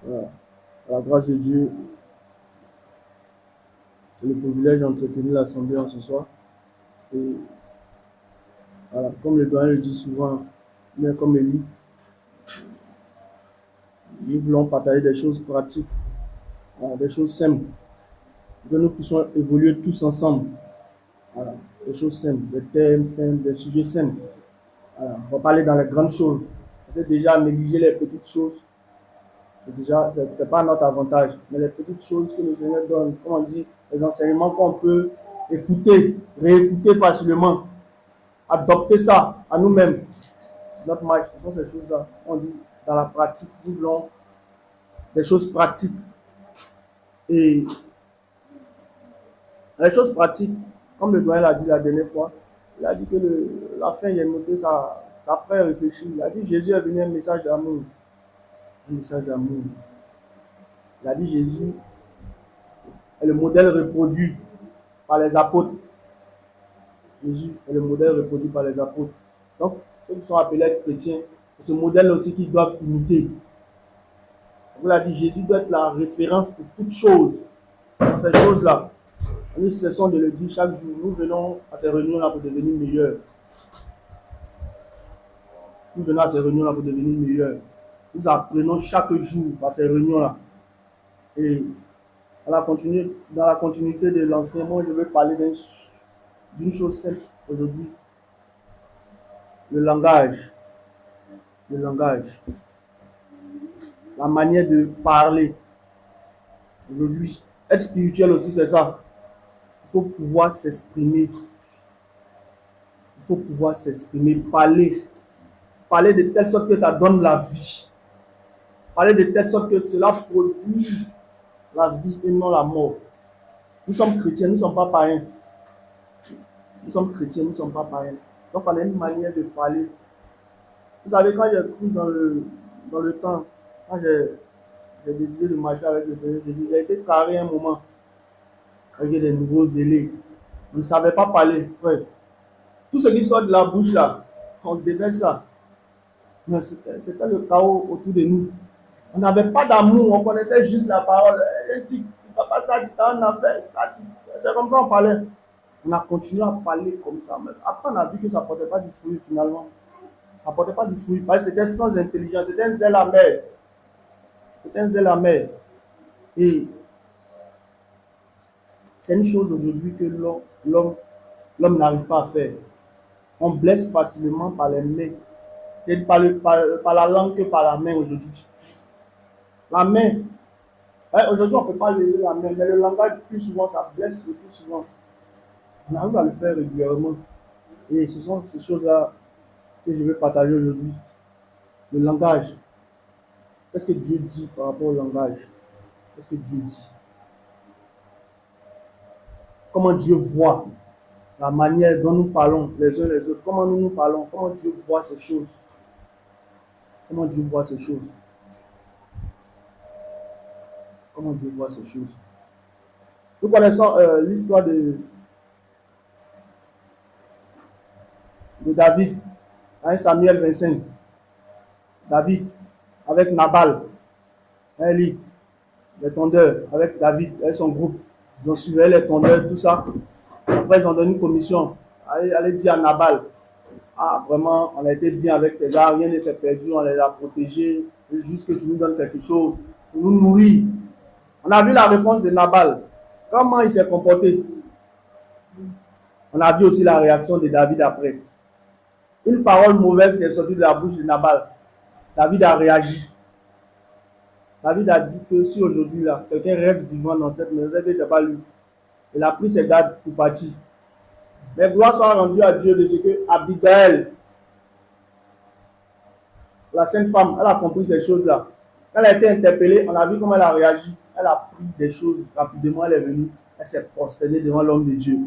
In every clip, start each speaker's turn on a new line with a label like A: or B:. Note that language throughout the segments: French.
A: Voilà. À la grâce de Dieu, j'ai le privilège d'entretenir l'assemblée en ce soir. Et voilà, comme le doyen le dit souvent, bien comme Élie, nous voulons partager des choses pratiques, voilà, des choses simples, que nous puissions évoluer tous ensemble. Voilà, des choses simples, des thèmes simples, des sujets simples. Voilà, on va parler dans les grandes choses. C'est déjà négliger les petites choses. Déjà, ce n'est pas notre avantage. Mais les petites choses que le Seigneur donne, comme on dit, les enseignements qu'on peut écouter, réécouter facilement, adopter ça à nous-mêmes. Notre marche, ce sont ces choses-là. On dit dans la pratique, nous voulons des choses pratiques. Et les choses pratiques, comme le doyen l'a dit la dernière fois, il a dit que la fin, il a noté sa pré réfléchi. Il a dit Jésus est venu un message d'amour. Un message d'amour. Il a dit Jésus est le modèle reproduit par les apôtres. Jésus est le modèle reproduit par les apôtres. Donc, ceux qui sont appelés à être chrétiens, c'est ce modèle aussi qu'ils doivent imiter. Vous l'avez dit, Jésus doit être la référence pour toutes choses. Dans ces choses-là, nous cessons de le dire chaque jour. Nous venons à ces réunions-là pour devenir meilleurs. Nous venons à ces réunions-là pour devenir meilleurs. Nous apprenons chaque jour à ces réunions-là. Et dans la continuité de l'enseignement, je vais parler d'une chose simple aujourd'hui. Le langage. Le langage. La manière de parler. Aujourd'hui, être spirituel aussi, c'est ça. Il faut pouvoir s'exprimer. Il faut pouvoir s'exprimer, parler. Parler de telle sorte que ça donne la vie. Parler de telle sorte que cela produise la vie et non la mort. Nous sommes chrétiens, nous ne sommes pas païens. Nous sommes chrétiens, nous ne sommes pas païens. Donc on a une manière de parler. Vous savez, quand j'ai cru dans le temps, quand j'ai décidé de marcher avec le Seigneur Jésus, j'ai été carré un moment avec des nouveaux zélés. On ne savait pas parler, frère. Tout ce qui sort de la bouche là, on devait ça. Mais c'était le chaos autour de nous. On n'avait pas d'amour, on connaissait juste la parole. Tu ne fais pas ça, tu t'en as fait ça. C'est comme ça on parlait. On a continué à parler comme ça. Mais après, on a vu que ça ne portait pas du fruit finalement. Ça ne portait pas du fruit parce que c'était sans intelligence, c'était un zèle amer. C'était un zèle amer. Et c'est une chose aujourd'hui que l'homme n'arrive pas à faire. On blesse facilement par les mains. Par la langue que par la main aujourd'hui. La main, ouais, aujourd'hui on ne peut pas lever la main, mais le langage plus souvent ça blesse le plus souvent. On arrive à le faire régulièrement. Et ce sont ces choses-là que je vais partager aujourd'hui. Le langage. Qu'est-ce que Dieu dit par rapport au langage? Qu'est-ce que Dieu dit? Comment Dieu voit la manière dont nous parlons les uns les autres? Comment nous parlons? Comment Dieu voit ces choses? Comment Dieu voit ces choses? Comment Dieu voit ces choses? Nous connaissons l'histoire de David, hein, Samuel 25. David avec Nabal, hein, les tondeurs, avec David et son groupe. Ils ont suivi les tondeurs, tout ça. Après, ils ont donné une commission. Allez dire à Nabal, ah, vraiment, on a été bien avec tes gars, rien ne s'est perdu, on les a protégés, juste que tu nous donnes quelque chose pour nous nourrir. On a vu la réponse de Nabal. Comment il s'est comporté? On a vu aussi la réaction de David après. Une parole mauvaise qui est sortie de la bouche de Nabal. David a réagi. David a dit que si aujourd'hui là, quelqu'un reste vivant dans cette maison, c'est que ce n'est pas lui. Il a pris ses gardes pour partir. Mais gloire soit rendue à Dieu de ce que Abigail, la sainte femme, elle a compris ces choses-là. Quand elle a été interpellée, on a vu comment elle a réagi. Elle a pris des choses rapidement, elle est venue, elle s'est prosternée devant l'homme de Dieu.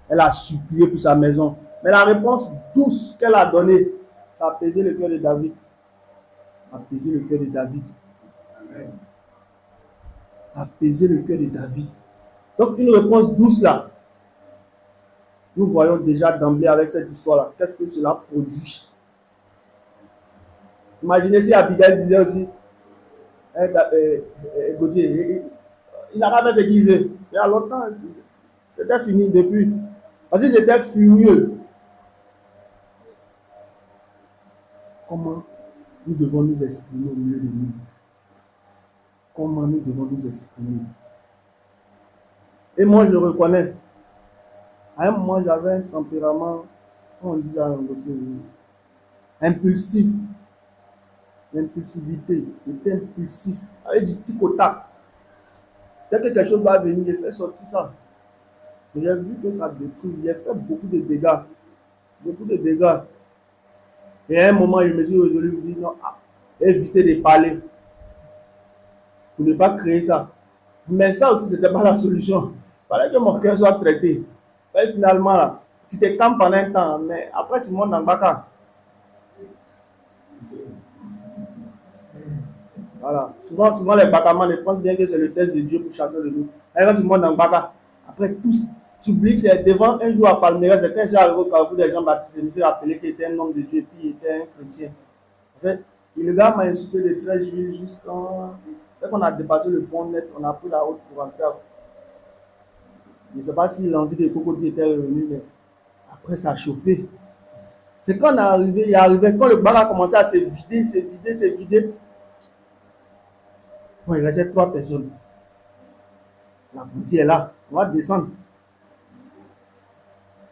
A: Elle a supplié pour sa maison. Mais la réponse douce qu'elle a donnée, ça a apaisé le cœur de David. Ça a apaisé le cœur de David. Ça a apaisé le cœur de David. Donc une réponse douce là, nous voyons déjà d'emblée avec cette histoire-là, qu'est-ce que cela produit. Imaginez si Abigail disait aussi, Gauthier, il n'a pas fait ce qu'il veut. Il y a longtemps, c'était fini depuis. Parce qu'ils étaient furieux. Comment nous devons nous exprimer au milieu de nous? Comment nous devons nous exprimer? Et moi, je reconnais, à un moment, j'avais un tempérament, comment on dit ça, impulsif, l'impulsivité, j'étais impulsif, avec du tic au tac. Dès que quelque chose doit venir, il fait sortir ça. Mais j'ai vu que ça détruit, il a fait beaucoup de dégâts, beaucoup de dégâts. Et à un moment, je me suis résolu de dire non, éviter de parler, pour ne pas créer ça. Mais ça aussi, ce n'était pas la solution. Il fallait que mon cœur soit traité. Et finalement, là, tu te calmes pendant un temps, mais après, tu montes dans le baka. Voilà. Souvent, les bakamans pensent bien que c'est le test de Dieu pour chacun de nous. Et quand tu montes dans le baka, après tous, tu oublies que c'est devant un jour à Palmyra, c'est quand je suis arrivé au carrefour des Jean-Baptiste, je me suis rappelé qu'il était un homme de Dieu et puis il était un chrétien. Et le gars m'a insulté de 13 juillet jusqu'à. Dès qu'on a dépassé le pont net, on a pris la route pour rentrer. Je ne sais pas si l'envie de Cocody était revenue, mais après ça a chauffé. C'est quand on est arrivé, il est arrivé, quand le bar a commencé à se vider, se vider, se vider. Bon, il restait 3 personnes. La boutique est là, on va descendre.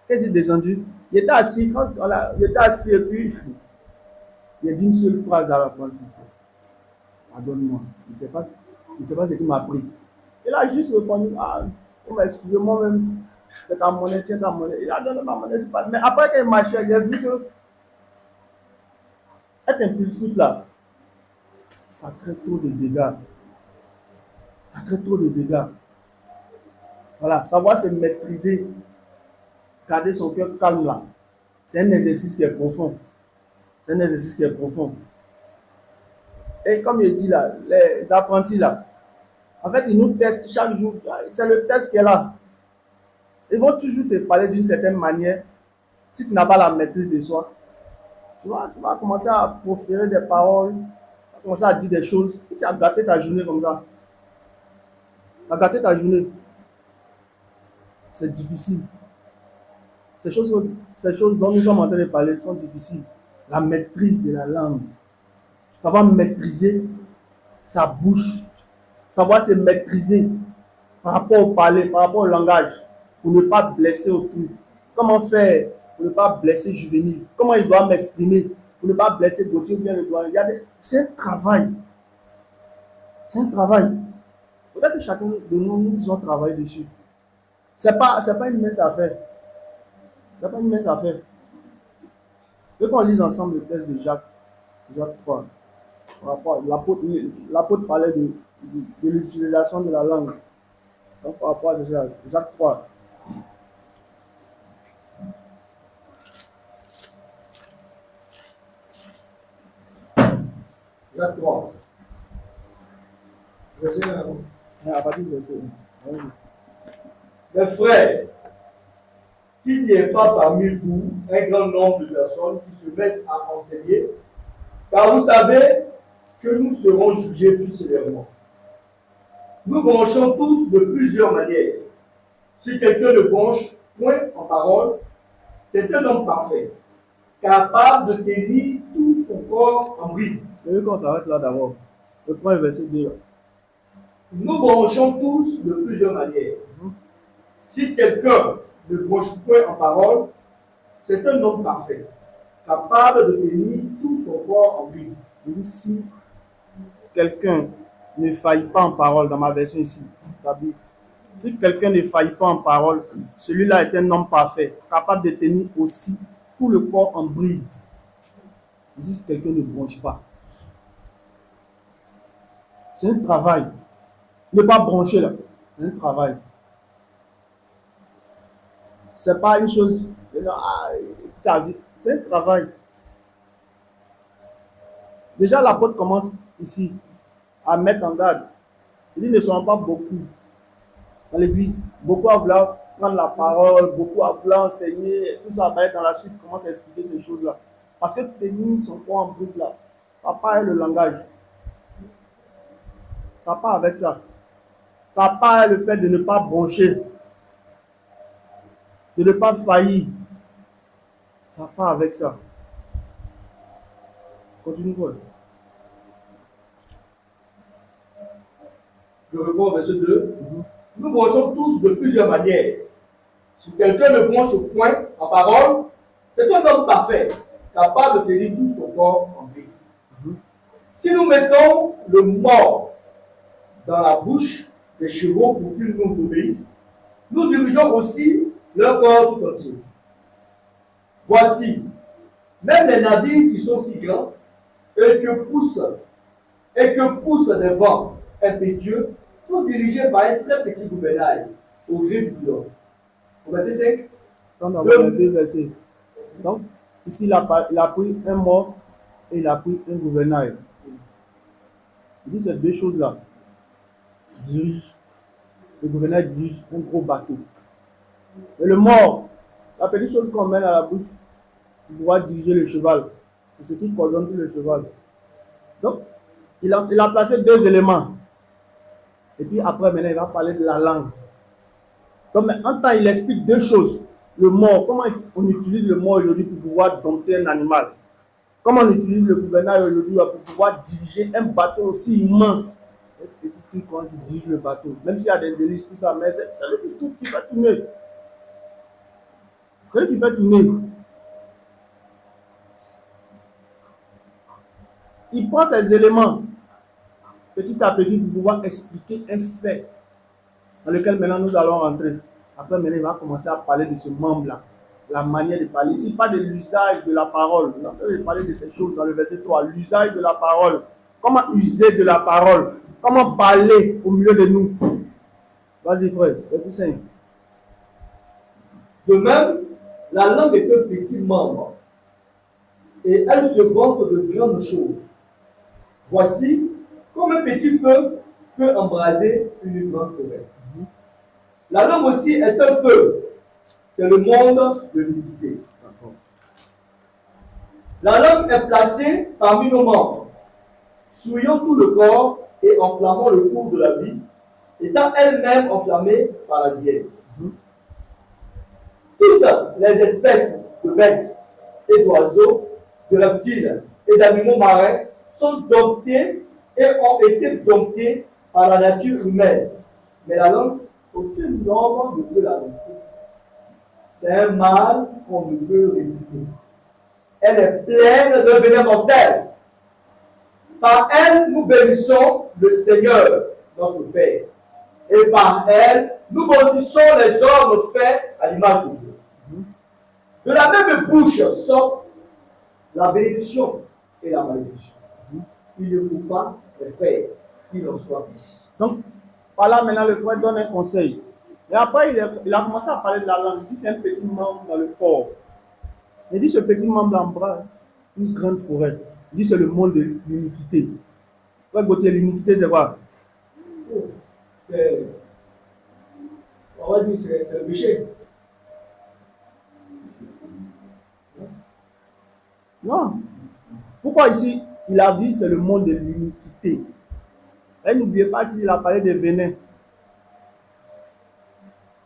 A: Qu'est-ce qu'il est descendu? Il était assis, il était assis et puis il a dit une seule phrase à la France. Pardonne-moi. Il ne sait pas ce qu'il m'a pris. Il a juste répondu, ah, excusez-moi même, c'est ta monnaie, tiens ta monnaie. Il a donné ma monnaie, c'est pas. Mais après qu'il marchait, j'ai vu que être impulsif là, ça crée trop de dégâts. Ça crée trop de dégâts. Voilà, savoir se maîtriser, garder son cœur calme là, c'est un exercice qui est profond. C'est un exercice qui est profond. Et comme je dis là, les apprentis là, en fait, ils nous testent chaque jour. C'est le test qui est là. Ils vont toujours te parler d'une certaine manière. Si tu n'as pas la maîtrise de soi, tu vas commencer à proférer des paroles, tu vas commencer à dire des choses, et tu as gâté ta journée comme ça. Tu as gâté ta journée. C'est difficile. Ces choses dont nous sommes en train de parler sont difficiles. La maîtrise de la langue. Savoir maîtriser sa bouche. Savoir se maîtriser par rapport au parler, par rapport au langage, pour ne pas blesser autrui. Comment faire pour ne pas blesser Juvénile? Comment il doit m'exprimer pour ne pas blesser Gauthier ou bien le doigt? C'est un travail. C'est un travail. Il faudrait que chacun de nous, nous devons travailler dessus. C'est pas une mince affaire. C'est pas une mince affaire. Et qu'on lise ensemble le texte de Jacques 3. L'apôtre parlait de l'utilisation de la langue. Donc, par rapport à Jacques 3.
B: Jacques 3. Verset 1.
A: À partir du verset 1.
B: Mes frères, qu'il n'y ait pas parmi vous un grand nombre de personnes qui se mettent à enseigner, car vous savez que nous serons jugés plus sévèrement. Nous branchons tous de plusieurs manières. Si quelqu'un ne branche point en parole, c'est un homme parfait, capable de tenir tout son corps en bride.
A: Je veux qu'on s'arrête là d'abord. Le premier verset 2.
B: Nous branchons tous de plusieurs manières. Si quelqu'un ne branche point en parole, c'est un homme parfait, capable de tenir tout son corps en bride.
A: Il dit si quelqu'un ne faillit pas en parole, dans ma version ici, si quelqu'un ne faillit pas en parole, celui-là est un homme parfait, capable de tenir aussi tout le corps en bride. Il dit si quelqu'un ne branche pas. C'est un travail. Ne pas brancher là, c'est un travail. C'est pas une chose. C'est un travail. Déjà, l'apôtre commence ici à mettre en garde. Il dit ne sont pas beaucoup dans l'église. Beaucoup à vouloir prendre la parole, beaucoup à vouloir enseigner. Tout ça va être dans la suite. Il commence à expliquer ces choses-là. Parce que tenir son corps en bride là, ça paraît le langage. Ça part avec ça. Ça part avec le fait de ne pas broncher, de ne pas faillir. Ça part avec ça. Continue, quoi.
B: Je réponds au verset 2. Nous branchons tous de plusieurs manières. Si quelqu'un ne branche au point en parole, c'est un homme parfait, capable de tenir tout son corps en vie. Si nous mettons le mort dans la bouche des chevaux pour qu'ils nous obéissent, nous dirigeons aussi leur corps tout entier. Voici, même les navires qui sont si grands et que poussent des vents impétueux sont dirigés par un très petit gouvernail au gré du pilote. Au verset 5.
A: Donc, on va les deux versets. Donc, ici, il a pris un mort et il a pris un gouvernail. Il dit ces deux choses-là. Le gouvernail dirige un gros bateau. Et le mort, la petite chose qu'on met à la bouche, il doit diriger le cheval. C'est ce qui coordonne tout le cheval. Donc, il a placé deux éléments. Et puis après, maintenant, il va parler de la langue. Donc, en temps, il explique deux choses. Le mort, comment on utilise le mort aujourd'hui pour pouvoir dompter un animal. Comment on utilise le gouvernail aujourd'hui pour pouvoir diriger un bateau aussi immense. Un petit truc qui dirige le bateau. Même s'il y a des hélices, tout ça, mais c'est le tout qui fait tourner. C'est lui qui fait tourner. Il prend ces éléments petit à petit pour pouvoir expliquer un fait dans lequel maintenant nous allons rentrer. Après, maintenant, il va commencer à parler de ce membre-là, la manière de parler. Ici, il parle de l'usage de la parole. Il va parler de ces choses dans le verset 3. L'usage de la parole. Comment user de la parole? Comment parler au milieu de nous? Vas-y, frère, verset 5.
B: De même, la langue est un petit membre et elle se vante de grandes choses. Voici, comme un petit feu peut embraser une grande forêt. La langue aussi est un feu. C'est le monde de l'iniquité. La langue est placée parmi nos membres, souillant tout le corps et enflammant le cours de la vie, étant elle-même enflammée par la bière. Toutes les espèces de bêtes et d'oiseaux, de reptiles et d'animaux marins sont domptées et ont été domptées par la nature humaine. Mais la langue, aucune norme ne peut la dompter. C'est un mal qu'on ne peut réduire. Elle est pleine de venin mortel. Par elle, nous bénissons le Seigneur, notre Père. Et par elle, nous maudissons les hommes faits à l'image de Dieu. De la même bouche sortent la bénédiction et la malédiction. Il ne faut pas, les frères, qu'il en soit ici.
A: Donc, par là, maintenant, le frère donne un conseil. Et après, il a commencé à parler de la langue. Il dit c'est un petit membre dans le corps. Il dit ce petit membre embrasse une grande forêt. Il dit c'est le monde de l'iniquité. Frère Gauthier, l'iniquité, c'est quoi?
B: On va dire c'est le péché.
A: Non. Pourquoi ici, il a dit c'est le monde de l'iniquité? Et n'oubliez pas qu'il a parlé de venin.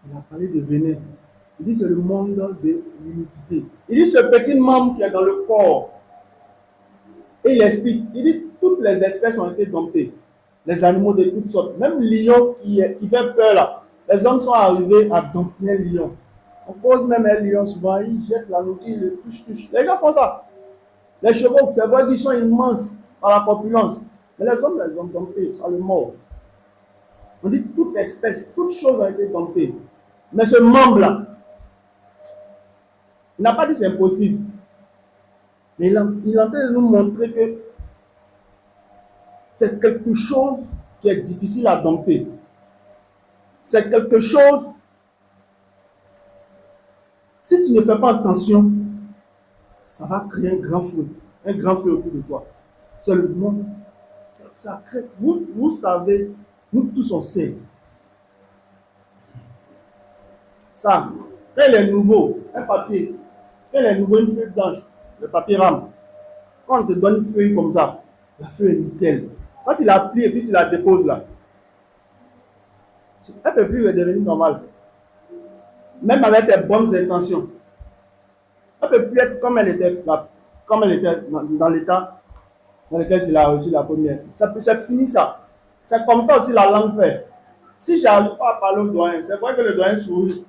A: Il a parlé de venin. Il dit c'est le monde de l'iniquité. Il dit ce petit membre qui est dans le corps. Et il explique. Il dit toutes les espèces ont été domptées. Les animaux de toutes sortes. Même lion qui fait peur là. Les hommes sont arrivés à dompter un lion. On pose même un lion souvent. Ils jettent la nourriture, ils le touchent. Les gens font ça. Les chevaux, c'est vrai qu'ils sont immenses par la corpulence. Mais les hommes les ont domptés par le mort. On dit toute espèce, toute chose a été domptée. Mais ce membre-là, il n'a pas dit c'est impossible. Mais il est en train de nous montrer que c'est quelque chose qui est difficile à dompter. C'est quelque chose, si tu ne fais pas attention, ça va créer un grand feu autour de toi. C'est le monde. Ça crée. Vous savez, nous tous on sait. Ça, quand il est nouveau, un papier, quand il est nouveau, une feuille blanche, le papier rame. Quand on te donne une feuille comme ça, la feuille est nickel. Quand tu la plies et puis tu la déposes là, elle ne peut plus redevenir normale. Même avec tes bonnes intentions. Elle ne peut plus être comme elle était dans l'état dans lequel tu l'as reçu la première. C'est fini ça. C'est comme ça aussi la langue fait. Si je n'arrive pas à parler au doyen, c'est vrai que le doyen sourit.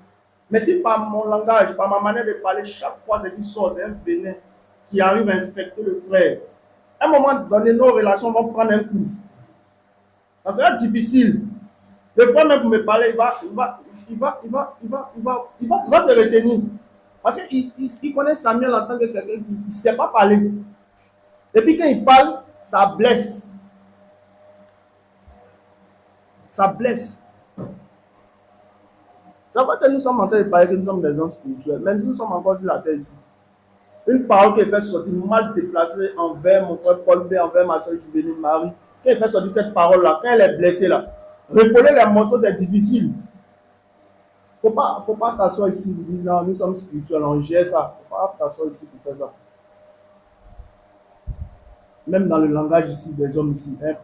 A: Mais si par mon langage, par ma manière de parler, chaque fois c'est qui sort, c'est un venin qui arrive à infecter le frère. À un moment donné, nos relations vont prendre un coup. Ça sera difficile. Le frère même pour me parler, il va se retenir. Parce qu'il connaît Samuel en tant que quelqu'un qui ne sait pas parler. Et puis quand il parle, ça blesse. Ça blesse. C'est vrai que nous sommes en train de parler que nous sommes des gens spirituels, même si nous sommes encore sur la terre ici. Une parole qui est fait sortir mal déplacée envers mon frère Paul B, envers ma soeur Juvénile Marie, quand il fait sortir cette parole-là, quand elle est blessée là, recoller les morceaux, c'est difficile. Faut pas t'asseoir ici et dire non, nous sommes spirituels, on gère ça. Faut pas t'asseoir ici pour faire ça. Même dans le langage ici, des hommes ici, hein,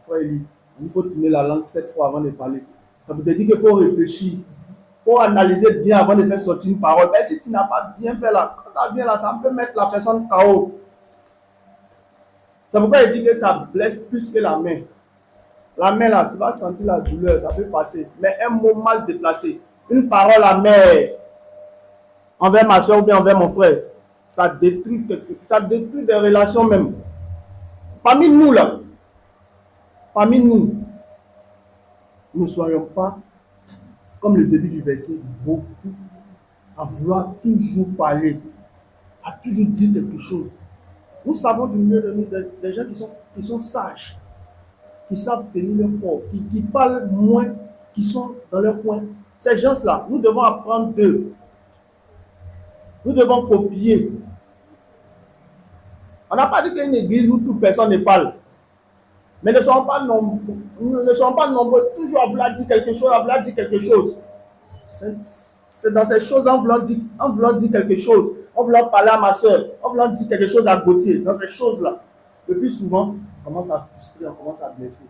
A: frère Eli, il faut tourner la langue 7 fois avant de parler. Ça veut dire qu'il faut réfléchir, il faut analyser bien avant de faire sortir une parole. Mais si tu n'as pas bien fait là, quand ça vient là, ça peut mettre la personne KO. C'est pourquoi il dit que ça blesse plus que la main. La main là, tu vas sentir la douleur, ça peut passer. Mais un mot mal déplacé, une parole amère envers ma soeur ou bien envers mon frère, ça détruit des relations même. Parmi nous là, parmi nous, ne soyons pas, comme le début du verset, beaucoup à vouloir toujours parler, à toujours dire quelque chose. Nous savons du milieu de nous des gens qui sont sages, qui savent tenir leur corps, qui parlent moins, qui sont dans leur coin. Ces gens-là, nous devons apprendre d'eux. Nous devons copier. On n'a pas dit qu'il y a une église où toute personne ne parle. Mais ne soyons pas nombreux toujours à vouloir dire quelque chose, à vouloir dire quelque chose. C'est dans ces choses, en voulant dire quelque chose, en voulant parler à ma soeur, en voulant dire quelque chose à Gauthier, dans ces choses-là, le plus souvent, on commence à frustrer, on commence à blesser.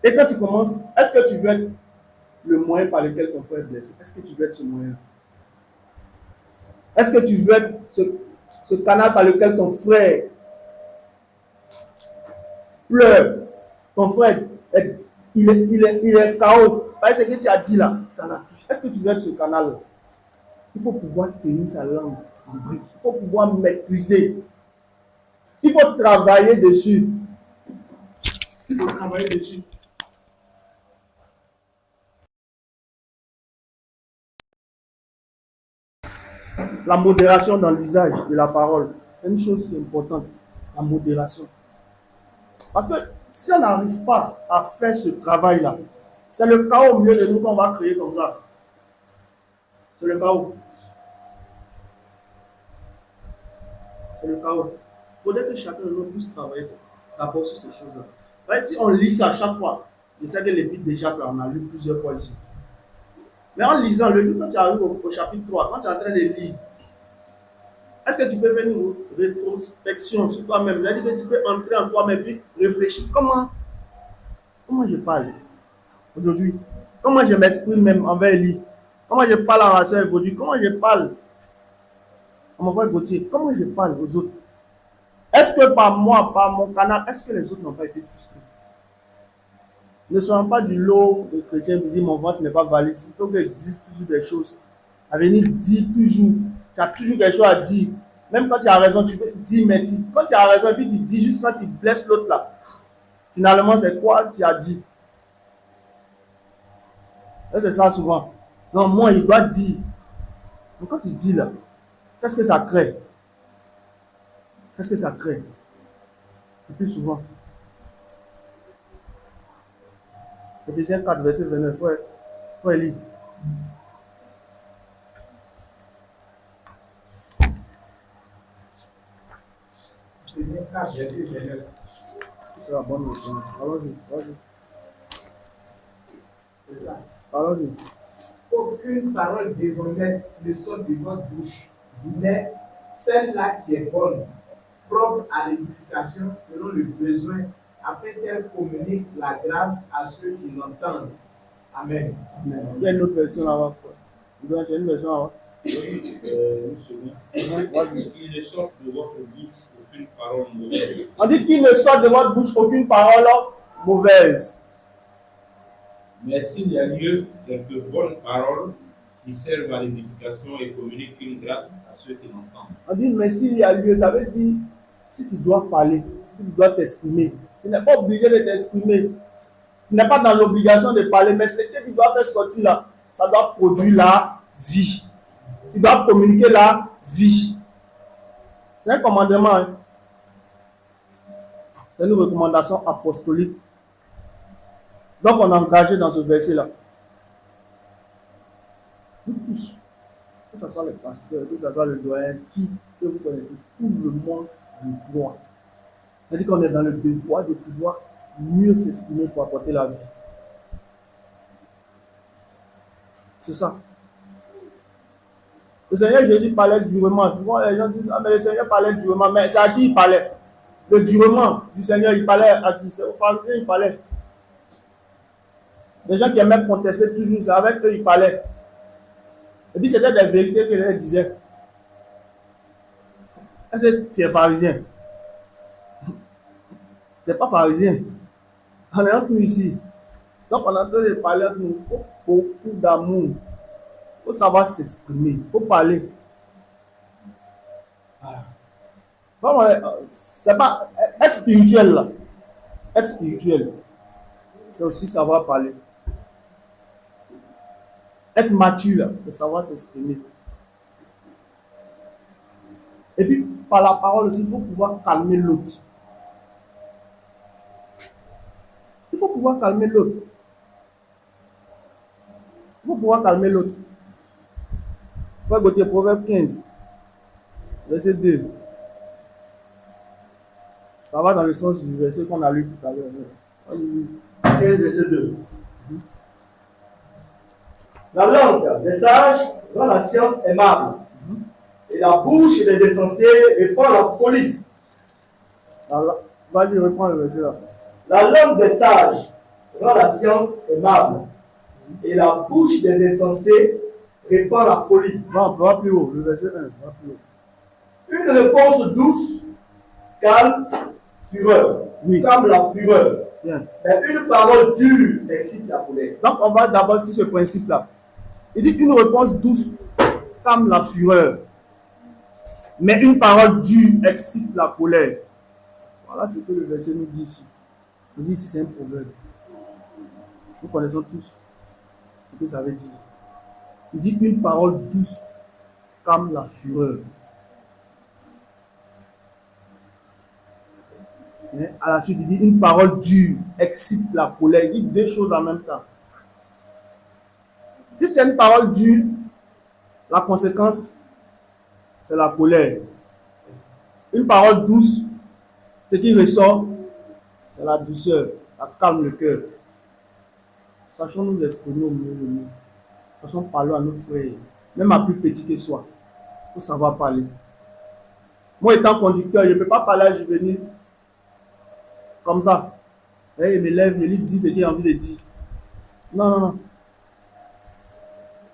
A: Et quand tu commences, est-ce que tu veux être le moyen par lequel ton frère est blessé? Est-ce que tu veux être ce moyen? Est-ce que tu veux être ce canal par lequel ton frère pleure? Ton frère, il est KO. Parce que ce que tu as dit là, ça la touche. Est-ce que tu veux être ce canal? Il faut pouvoir tenir sa langue en brique. Il faut pouvoir maîtriser. Il faut travailler dessus. Il faut travailler dessus. La modération dans l'usage de la parole, c'est une chose qui est importante. La modération. Parce que si on n'arrive pas à faire ce travail-là, c'est le chaos au milieu de nous qu'on va créer comme ça. C'est le chaos. C'est le chaos. Il faudrait que chacun de nous puisse travailler d'abord sur ces choses-là. Si on lit ça à chaque fois, je sais que l'épître déjà, on a lu plusieurs fois ici. Mais en lisant, le jour quand tu arrives au chapitre 3, quand tu es en train de lire, est-ce que tu peux faire une rétrospection sur toi-même? C'est-à-dire que tu peux entrer en toi-même et réfléchir. Comment je parle aujourd'hui? Comment je m'exprime même envers lui? Comment je parle à ma soeur aujourd'hui? Comment je parle à mon frère Gauthier? Comment je parle aux autres? Est-ce que par moi, par mon canal, est-ce que les autres n'ont pas été frustrés? Ne soyons pas du lot de chrétiens qui disent mon ventre n'est pas valide. Il faut qu'ils disent toujours des choses. À venir dire toujours. Tu as toujours quelque chose à dire. Même quand tu as raison, tu peux dire, mais quand tu as raison, et puis tu dis juste quand tu blesses l'autre là. Finalement, c'est quoi tu as dit? Et c'est ça souvent. Non, moi, il doit dire. Mais quand tu dis là, qu'est-ce que ça crée? Qu'est-ce que ça crée? Le plus souvent. Éphésiens 4, verset 29. Faut lire.
B: Éphésiens 4, verset 29.
A: C'est la bonne réponse. Allons-y.
B: C'est ça.
A: Allons-y.
B: Aucune parole déshonnête ne sort de votre bouche, mais celle-là qui est bonne, propre à l'édification selon le besoin
C: afin qu'elle communique la grâce à ceux qui l'entendent. Amen.
A: Amen. Il y a une autre version là-bas. Tu as une version là-bas.
D: Une seconde. Qu'il ne sorte de votre bouche aucune parole mauvaise.
A: On dit qu'il ne sort de votre bouche aucune parole mauvaise.
D: Mais s'il y a lieu, quelques bonnes paroles qui servent à l'édification et communiquent une grâce à ceux qui l'entendent.
A: On dit, mais s'il y a lieu, ça veut dire, si tu dois parler, si tu dois t'exprimer, tu n'es pas obligé de t'exprimer. Tu n'es pas dans l'obligation de parler, mais ce que tu dois faire sortir là, ça doit produire la vie. Tu dois communiquer la vie. C'est un commandement. Hein? C'est une recommandation apostolique. Donc on est engagé dans ce verset-là. Nous tous, que ce soit les pasteurs, que ce soit le doyen, qui que vous connaissez, tout le monde le doit. C'est-à-dire qu'on est dans le devoir de pouvoir mieux s'exprimer pour apporter la vie. C'est ça. Le Seigneur Jésus parlait durement. Souvent les gens disent, ah mais le Seigneur parlait durement, mais c'est à qui il parlait? Le durement du Seigneur, il parlait à qui? C'est aux pharisiens, il parlait. Les gens qui aimaient contester toujours, c'est avec eux il parlait. Et puis c'était des vérités qu'il leur disait. Est-ce que tu es pharisien? Tu n'es pas pharisien. On est entre nous ici. Donc on est en train de parler entre nous. Il faut beaucoup d'amour. Il faut savoir s'exprimer. Il faut parler. Bon, c'est pas être spirituel là. Être spirituel, c'est aussi savoir parler. Être mature là, c'est savoir s'exprimer. Et puis par la parole aussi, il faut pouvoir calmer l'autre. Il faut pouvoir calmer l'autre. Il faut pouvoir calmer l'autre. Frère Gauthier, Proverbe 15, verset 2. Ça va dans le sens du verset qu'on a lu tout à l'heure.
B: 15, verset 2. La langue des sages rend la science aimable, et la bouche des insensés répand la folie.
A: Vas-y, reprends le verset là.
B: La langue des sages rend la science aimable, et la bouche des insensés répand la folie.
A: Non, va plus haut, le verset 1, va plus haut.
B: Une réponse douce calme fureur,
A: Oui.
B: calme la fureur.
A: Bien.
B: Mais une parole dure excite la colère.
A: Donc on va d'abord sur ce principe-là. Il dit qu'une réponse douce calme la fureur, mais une parole dure excite la colère. Voilà ce que le verset nous dit ici. Il dit ici c'est un proverbe. Nous connaissons tous ce que ça veut dire. Il dit qu'une parole douce calme la fureur. Et à la suite, il dit une parole dure excite la colère. Il dit deux choses en même temps. Si tu as une parole dure, la conséquence, c'est la colère. Une parole douce, ce qui ressort, c'est la douceur. Ça calme le cœur. Sachons nous exprimer au mieux de nous. Sachons parler à nos frères, même à plus petit que soit. Il faut savoir parler. Moi, étant conducteur, je ne peux pas parler à Juvenile comme ça. Et il me lève, il lui dit ce qu'il a envie de dire. Non, non, non.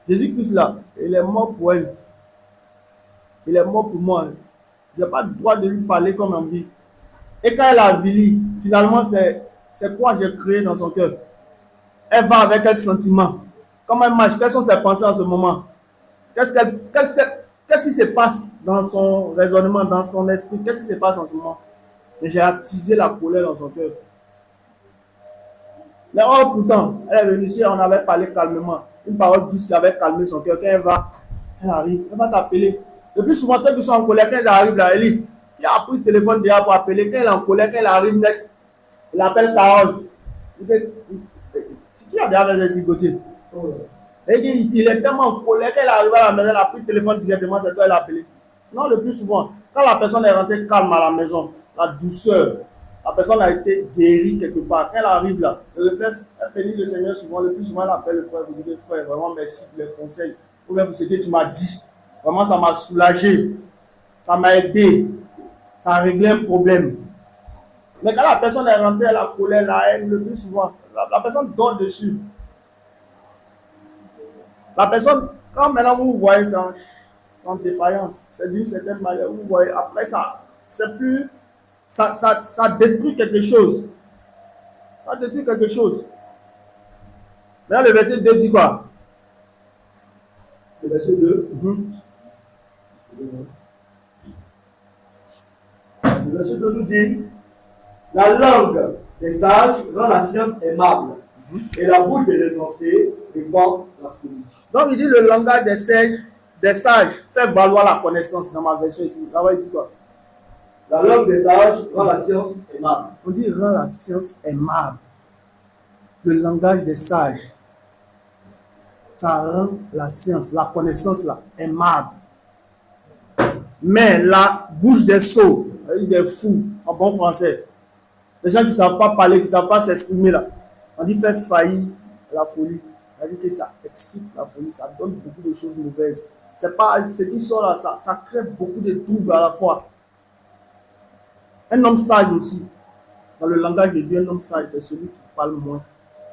A: Jésus-Christ là, il est mort pour elle. Il est mort pour moi. Je n'ai pas le droit de lui parler comme envie. Et quand elle a vili, finalement, c'est quoi j'ai créé dans son cœur? Elle va avec quel sentiment? Comment elle marche? Quelles sont ses pensées en ce moment? Qu'est-ce qui se passe dans son raisonnement, dans son esprit? Qu'est-ce qui se passe en ce moment? Mais j'ai attisé la colère dans son cœur. Mais oh, pourtant, elle est venue ici, on avait parlé calmement. Une parole douce qui avait calmé son cœur. Quand elle arrive, elle va t'appeler. Le plus souvent, ceux qui sont en colère, quand ils arrivent là, elle dit, qui a pris le téléphone déjà pour appeler? Quand elle est en colère, quand elle arrive net, elle appelle Carole. C'est qui a déjà fait ce zigotier? Il est tellement en colère qu'elle arrive à la maison, elle a pris le téléphone directement, c'est toi elle a appelé. Non, le plus souvent, quand la personne est rentrée calme à la maison, la douceur, la personne a été guérie quelque part. Quand elle arrive là, le réflexe, elle bénit le Seigneur souvent, le plus souvent elle appelle le frère, vous dites frère, vraiment merci pour les conseils, ou même pour ce que tu m'as dit. Vraiment, ça m'a soulagé, ça m'a aidé, ça a réglé un problème. Mais quand la personne est rentrée à la colère, la haine, le plus souvent, la personne dort dessus. La personne, quand maintenant vous voyez ça en défaillance, c'est d'une certaine manière, vous voyez, après ça, c'est plus, ça détruit quelque chose. Ça détruit quelque chose. Maintenant, le verset 2 dit quoi?
B: Le verset 2. Le verset 2 nous dit, la langue des sages rend la science aimable, et la bouche des insensés répand la folie.
A: Donc il dit le langage des sages fait valoir la connaissance dans ma version ici. Là-bas il dit quoi?
B: La langue des sages rend la science aimable.
A: On dit rend la science aimable. Le langage des sages, ça rend la science, la connaissance là, aimable. Mais la bouche des sots, des fous, en bon français, les gens qui ne savent pas parler, qui ne savent pas s'exprimer là, on dit faire faillir la folie. On dit que ça excite la folie, ça donne beaucoup de choses mauvaises. C'est pas ce qui sort là, ça crée beaucoup de troubles à la fois. Un homme sage aussi, dans le langage de Dieu, un homme sage, c'est celui qui parle moins,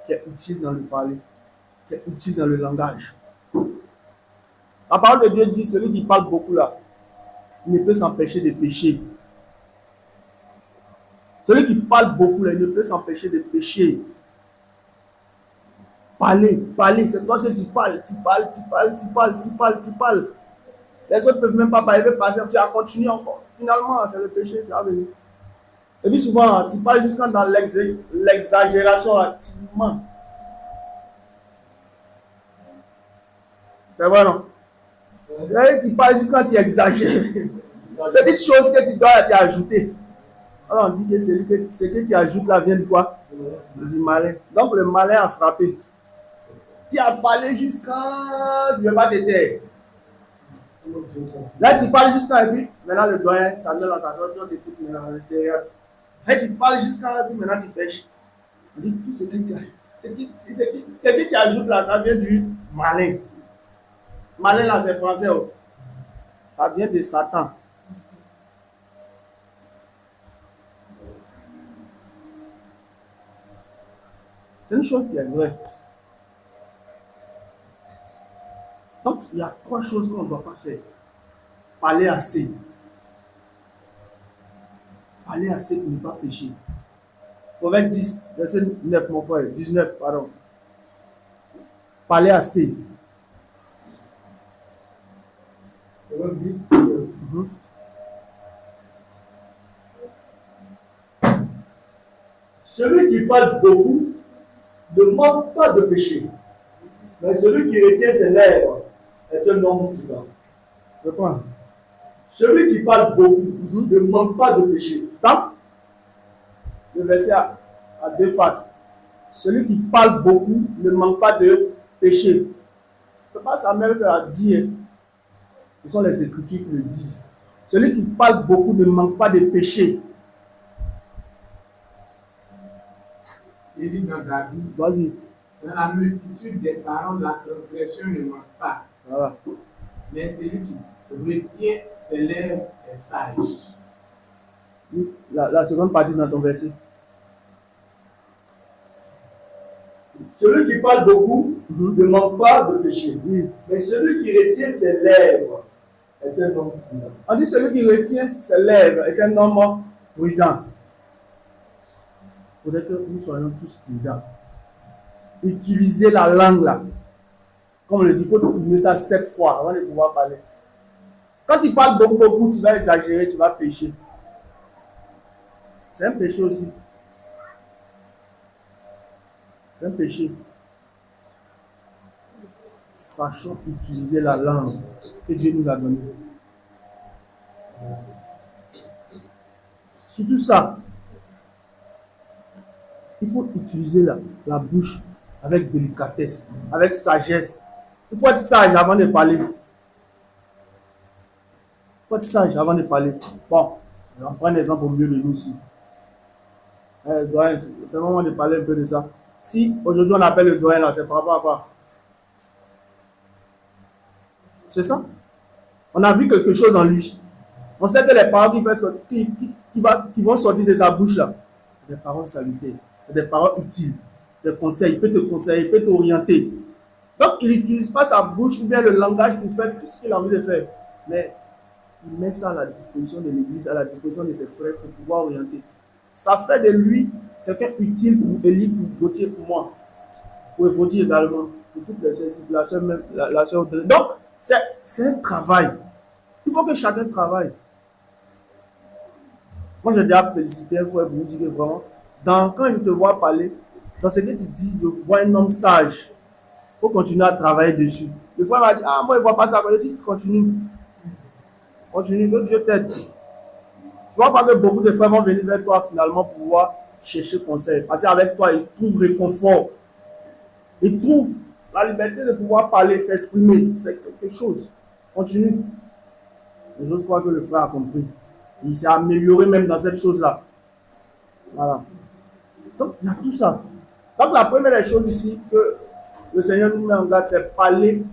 A: qui est utile dans le parler, qui est utile dans le langage. La parole de Dieu dit, celui qui parle beaucoup là, il ne peut s'empêcher de pécher. Celui qui parle beaucoup là, il ne peut s'empêcher de pécher. Parler, c'est toi que tu parles. Les autres ne peuvent même pas parler, ils peuvent passer, tu as continué encore. Finalement, c'est le péché qui est venu. Et puis souvent, tu parles jusqu'à dans l'exagération activement. C'est vrai, non? Tu parles jusqu'à tu exagères. Petite chose que tu dois ajouter. Alors on dit que ce que tu ajoutes là vient de quoi? Du malin. Donc le malin a frappé. Tu as parlé jusqu'à... Tu ne veux pas te taire. Là tu parles jusqu'à... Et puis maintenant le doyen, ça met dans sa tête, tu écoutes maintenant à l'intérieur. Là tu parles jusqu'à... Et puis maintenant tu pêches. On dit tout ce que tu ajoutes. Ce que tu ajoutes là, ça vient du malin. Malin là c'est français. Oh. Ça vient de Satan. C'est une chose qui est vraie. Donc, il y a 3 choses qu'on ne doit pas faire. Parler assez. Parler assez pour ne pas pécher. Proverbe 10, verset 9, mon frère. 19, pardon. Parler assez.
B: Proverbe 10. Celui qui parle beaucoup ne manque pas de péché, mais celui qui retient ses lèvres est un homme prudent.
A: De quoi?
B: Celui qui parle beaucoup ne manque pas de péché.
A: Donc, le verset a 2 faces. Celui qui parle beaucoup ne manque pas de péché. C'est pas Samuel qui a dit. Ce sont les Écritures qui le disent. Celui qui parle beaucoup ne manque pas de péché.
C: Il dit dans David,
A: Vas-y.
C: dans la multitude des paroles, la transgression ne manque pas.
A: Voilà.
C: Mais celui qui retient ses lèvres est sage.
A: La seconde partie dans ton verset.
B: Celui qui parle beaucoup ne manque pas de péché.
A: Oui.
B: Mais celui qui retient ses lèvres est un homme prudent.
A: On dit celui qui retient ses lèvres est un homme prudent. Il faudrait que nous soyons tous prudents. Utilisez la langue là. Comme on le dit, il faut tourner ça 7 fois avant de pouvoir parler. Quand tu parles beaucoup, tu vas exagérer, tu vas pécher. C'est un péché aussi. C'est un péché. Sachons utiliser la langue que Dieu nous a donnée. Surtout ça, il faut utiliser la bouche avec délicatesse, avec sagesse. Il faut être sage avant de parler. Il faut être sage avant de parler. Bon, on prend un exemple au milieu de nous ici. Le doyen, c'est le moment de parler un peu de ça. Si aujourd'hui on appelle le doyen là, c'est par rapport à quoi? C'est ça? On a vu quelque chose en lui. On sait que les paroles qui vont sortir de sa bouche là, des paroles salutaires, c'est des paroles utiles, des conseils, il peut te conseiller, il peut t'orienter. Donc, il n'utilise pas sa bouche ou bien le langage pour faire tout ce qu'il a envie de faire. Mais il met ça à la disposition de l'Église, à la disposition de ses frères pour pouvoir orienter. Ça fait de lui quelqu'un utile pour Élie, pour Gauthier, pour moi, pour Évodie également, pour toutes les sœurs, la sœur même, la sœur Audrey. Donc, c'est un travail. Il faut que chacun travaille. Moi, j'ai déjà félicité un frère pour lui dire que vraiment, quand je te vois parler, dans ce que tu dis, je vois un homme sage. Il faut continuer à travailler dessus. Le frère m'a dit, ah, moi, il ne voit pas ça. Je dis, continue. Continue, que Dieu t'aide. Tu ne vois pas que beaucoup de frères vont venir vers toi finalement pour pouvoir chercher conseil. Parce qu'avec toi, ils trouvent réconfort. Ils trouvent la liberté de pouvoir parler, de s'exprimer. C'est quelque chose. Continue. Et j'ose croire que le frère a compris. Il s'est amélioré même dans cette chose-là. Voilà. Donc, il y a tout ça. Donc, la première des choses ici que le Seigneur nous met en garde, c'est parler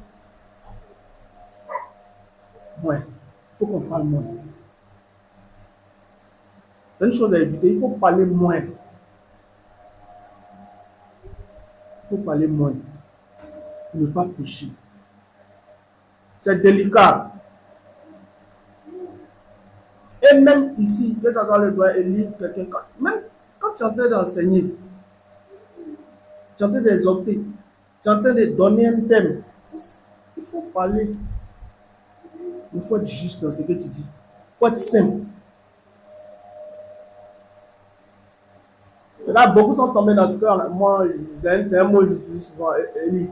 A: moins. Il faut qu'on parle moins. C'est une chose à éviter. Il faut parler moins. Il faut parler moins. Pour ne pas pécher. C'est délicat. Et même ici, que ce soit le doigt et lire quelqu'un, même quand tu es en train d'enseigner, tu es en train d'exhorter, tu es en train de donner un thème, il faut parler. Il faut être juste dans ce que tu dis. Il faut être simple. Et là, beaucoup sont tombés dans ce cas. Moi, c'est un mot que j'utilise souvent, Eli,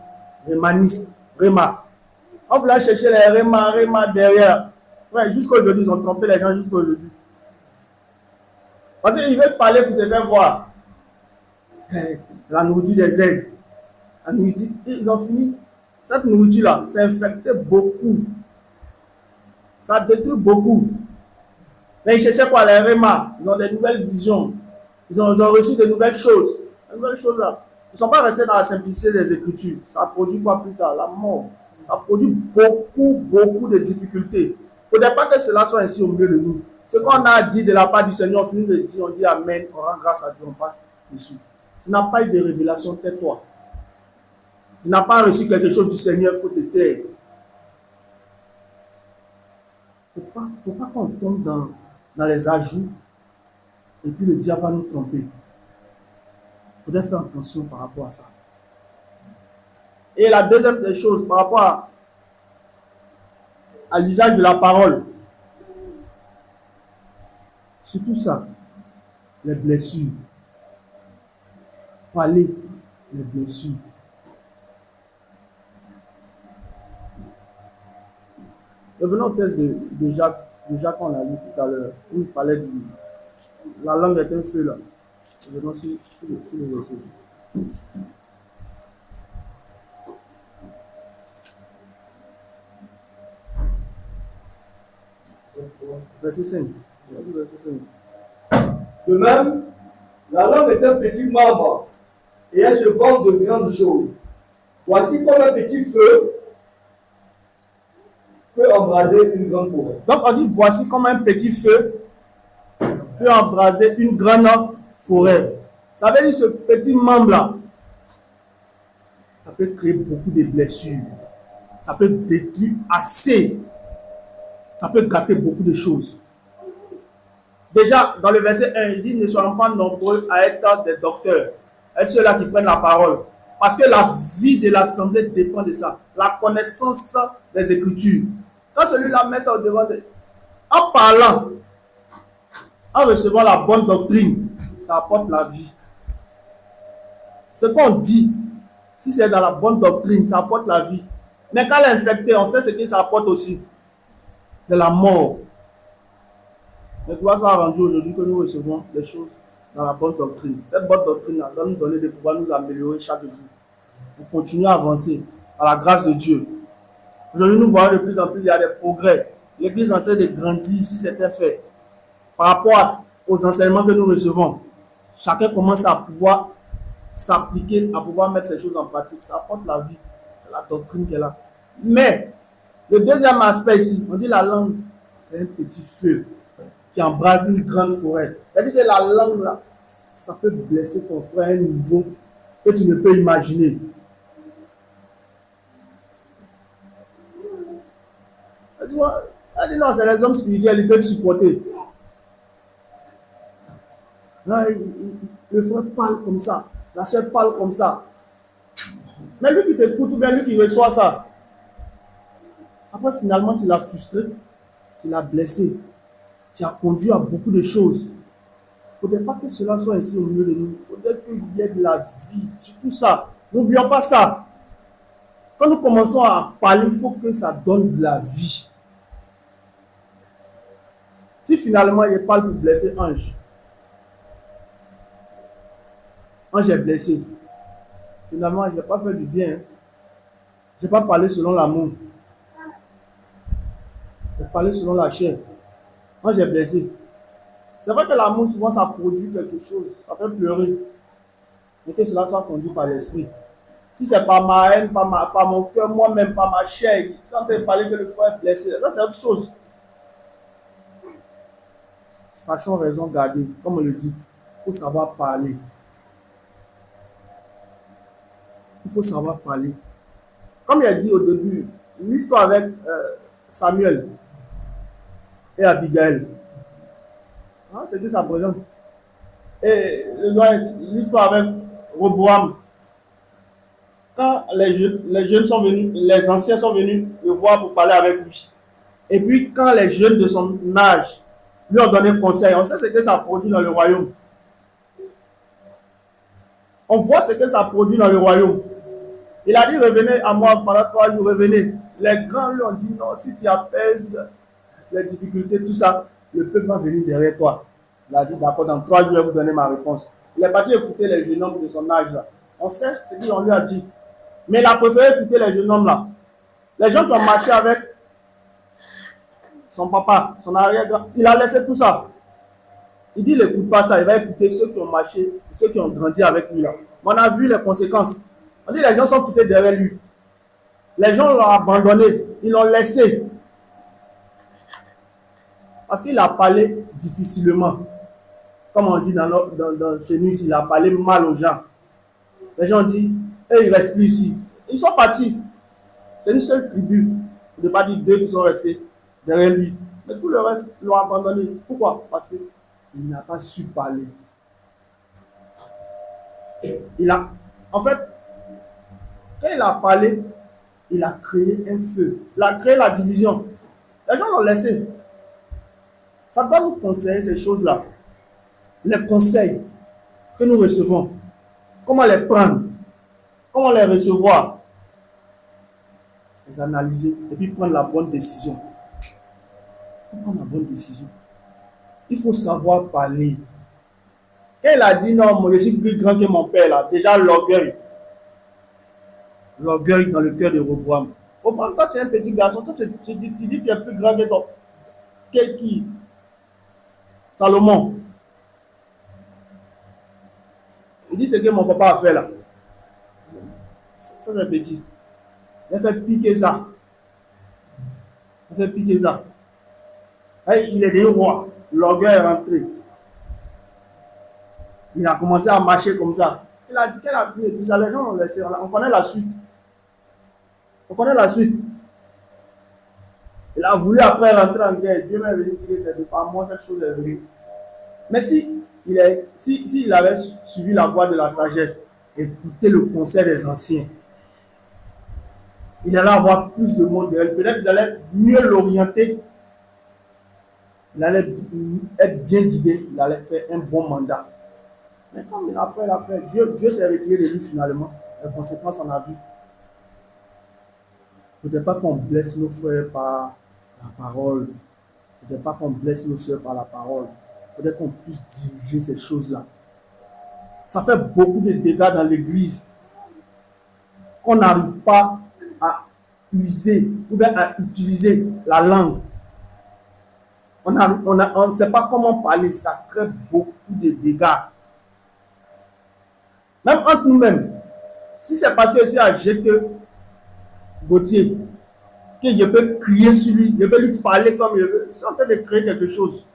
A: rémaniste, réma. On voulait chercher les réma derrière. Ouais, jusqu'à aujourd'hui, ils ont trompé les gens jusqu'à aujourd'hui. Parce qu'ils veulent parler pour se faire voir. La nourriture des aigles. La nourriture, ils ont fini. Cette nourriture-là, ça infectait beaucoup. Ça détruit beaucoup. Mais ils cherchaient quoi? Les rémas. Ils ont des nouvelles visions. Ils ont reçu de nouvelles choses. Les nouvelles choses là. Ils ne sont pas restés dans la simplicité des Écritures. Ça produit quoi plus tard? La mort. Ça produit beaucoup de difficultés. Il ne faudrait pas que cela soit ainsi au milieu de nous. Ce qu'on a dit de la part du Seigneur, on finit de dire, on dit Amen, on rend grâce à Dieu, on passe dessus. Tu n'as pas eu de révélation, tais-toi. Tu n'as pas reçu quelque chose du Seigneur, il faut te taire. Il ne faut pas qu'on tombe dans les ajouts et puis le diable va nous tromper. Il faudrait faire attention par rapport à ça. Et la deuxième des choses, par rapport à l'usage de la parole, surtout ça, les blessures. Parler les blessures. Revenons au texte de Jacques qu'on a lu tout à l'heure, où il parlait du... La langue est un feu là. Revenons sur le verset. Verset 5.
B: De même, la langue est un petit membre et elle se vante de grandes choses. Voici comme un petit feu peut embraser une grande forêt.
A: Donc on dit voici comme un petit feu peut embraser une grande forêt. Ça veut dire ce petit membre-là, ça peut créer beaucoup de blessures. Ça peut détruire assez. Ça peut gâter beaucoup de choses. Déjà, dans le verset 1, il dit ne soyons pas nombreux à être des docteurs, à être ceux-là qui prennent la parole. Parce que la vie de l'assemblée dépend de ça. La connaissance des Écritures. Quand celui-là met ça au devant de... En parlant, en recevant la bonne doctrine, ça apporte la vie. Ce qu'on dit, si c'est dans la bonne doctrine, ça apporte la vie. Mais quand elle est infectée, on sait ce que ça apporte aussi. C'est la mort. Mais toi, ça a rendu aujourd'hui que nous recevons les choses dans la bonne doctrine. Cette bonne doctrine doit nous donner de pouvoir nous améliorer chaque jour. Pour continuer à avancer à la grâce de Dieu. Aujourd'hui, nous voyons de plus en plus, il y a des progrès. L'Église est en train de grandir, si c'est un fait. Par rapport aux enseignements que nous recevons, chacun commence à pouvoir s'appliquer, à pouvoir mettre ces choses en pratique. Ça apporte la vie. C'est la doctrine qu'elle a. Mais, le deuxième aspect ici, on dit la langue, c'est un petit feu qui embrase une grande forêt. C'est-à-dire que la langue là, ça peut blesser ton frère à un niveau que tu ne peux imaginer. Tu vois, elle dit non, c'est les hommes spirituels, ils peuvent supporter. Là, le frère parle comme ça, la soeur parle comme ça. Mais lui qui t'écoute ou bien lui qui reçoit ça, après finalement tu l'as frustré, tu l'as blessé, tu as conduit à beaucoup de choses. Il ne faudrait pas que cela soit ainsi au milieu de nous. Il faudrait qu'il y ait de la vie, surtout ça. N'oublions pas ça. Quand nous commençons à parler, il faut que ça donne de la vie. Si finalement il parle pour blesser Ange, Ange est blessé. Finalement, je n'ai pas fait du bien. Je n'ai pas parlé selon l'amour. J'ai parlé selon la chair. Ange est blessé. C'est vrai que l'amour, souvent, ça produit quelque chose. Ça fait pleurer. Mais que cela soit conduit par l'esprit. Si c'est par ma haine, par mon cœur, moi-même, par ma chair, sans te parler que le frère est blessé, ça c'est autre chose. Sachons raison garder. Comme on le dit, il faut savoir parler. Il faut savoir parler. Comme il a dit au début, l'histoire avec Samuel et Abigail, hein, c'est que ça présente. Et l'histoire avec Roboam, quand les jeunes sont venus, les anciens sont venus le voir pour parler avec lui. Et puis quand les jeunes de son âge lui ont donné conseil, on sait ce que ça produit dans le royaume. On voit ce que ça produit dans le royaume. Il a dit revenez à moi pendant 3 jours, revenez. Les grands lui ont dit non, si tu apaises les difficultés, tout ça, le peuple va venir derrière toi. Il a dit d'accord, dans 3 jours, je vais vous donner ma réponse. Il est parti écouter les jeunes hommes de son âge là. On sait ce qu'on lui a dit. Mais il a préféré écouter les jeunes hommes là. Les gens qui ont marché avec son papa, son arrière-grand, il a laissé tout ça. Il dit, il n'écoute pas ça, il va écouter ceux qui ont marché, ceux qui ont grandi avec lui là. On a vu les conséquences. On dit, les gens sont quittés derrière lui. Les gens l'ont abandonné, ils l'ont laissé. Parce qu'il a parlé difficilement. Comme on dit chez nous ici, il a parlé mal aux gens. Les gens disent, ils ne restent plus ici. Ils sont partis. C'est une seule tribu. Il ne pas dire 2 qui sont restés derrière lui. Mais tout le reste l'ont abandonné. Pourquoi? Parce qu'il n'a pas su parler. En fait, quand il a parlé, il a créé un feu. Il a créé la division. Les gens l'ont laissé. Ça doit nous conseiller ces choses-là. Les conseils que nous recevons. Comment les prendre? Comment les recevoir? Les analyser et puis prendre la bonne décision. Il faut prendre la bonne décision. Il faut savoir parler. Quand il a dit non, moi je suis plus grand que mon père, là, déjà l'orgueil. L'orgueil dans le cœur de Roboam. Roboam, toi tu es un petit garçon, toi tu dis que tu es plus grand que ton. Quel qui? Salomon. Il dit ce que mon papa a fait là. Ça c'est petit. Il a fait piquer ça. Il a fait piquer ça. Et il est devenu roi. L'orgueil est rentré. Il a commencé à marcher comme ça. Il a dit qu'elle a pris, ça, les gens l'ont laissé. On connaît la suite. On connaît la suite. Il a voulu après rentrer en guerre. Dieu m'a venu dire c'est par moi cette chose est venue. Mais si il avait suivi la voie de la sagesse, écouter le conseil des anciens, il allait avoir plus de monde derrière. Peut-être qu'ils allaient mieux l'orienter. Il allait être bien guidé. Il allait faire un bon mandat. Mais comme après il a fait, Dieu s'est retiré de lui finalement. Les conséquences, on a vu. Il ne faudrait pas qu'on blesse nos frères par la parole. Il ne faudrait pas qu'on blesse nos soeurs par la parole. Il faudrait qu'on puisse diriger ces choses-là. Ça fait beaucoup de dégâts dans l'église qu'on n'arrive pas à user ou bien à utiliser la langue. On ne sait pas comment parler. Ça crée beaucoup de dégâts. Même entre nous-mêmes. Si c'est parce que je suis âgé que Gauthier, que je peux crier sur lui, je peux lui parler comme je veux, c'est en train de créer quelque chose.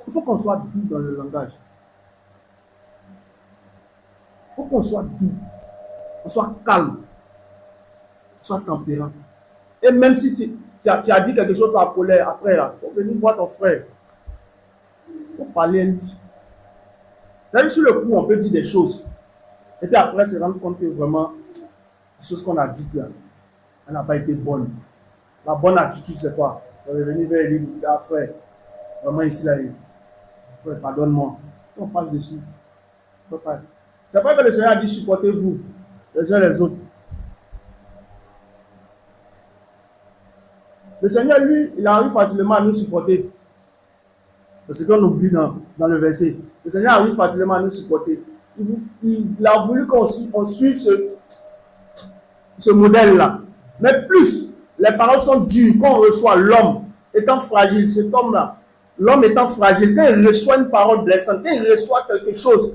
A: Il faut qu'on soit doux dans le langage. faut qu'on soit doux, on soit calme, on soit tempérant. Et même si tu as dit quelque chose par colère, après là, il faut venir voir ton frère. Il faut parler à lui. C'est vrai que sur le coup, on peut dire des choses. Et puis après, se rendre compte que vraiment, les choses qu'on a dites là, elle n'a pas été bonne. La bonne attitude, c'est quoi? C'est de venir vers lui et dire, ah frère, vraiment ici, là, frère, pardonne-moi. On passe dessus. C'est pas que le Seigneur a dit, supportez-vous les uns les autres. Le Seigneur, lui, il arrive facilement à nous supporter. C'est ce qu'on oublie dans le verset. Le Seigneur arrive facilement à nous supporter. Il a voulu qu'on suive ce modèle-là. Mais plus les paroles sont dures, qu'on reçoit l'homme étant fragile, cet homme-là, l'homme étant fragile, quand il reçoit une parole blessante, quand il reçoit quelque chose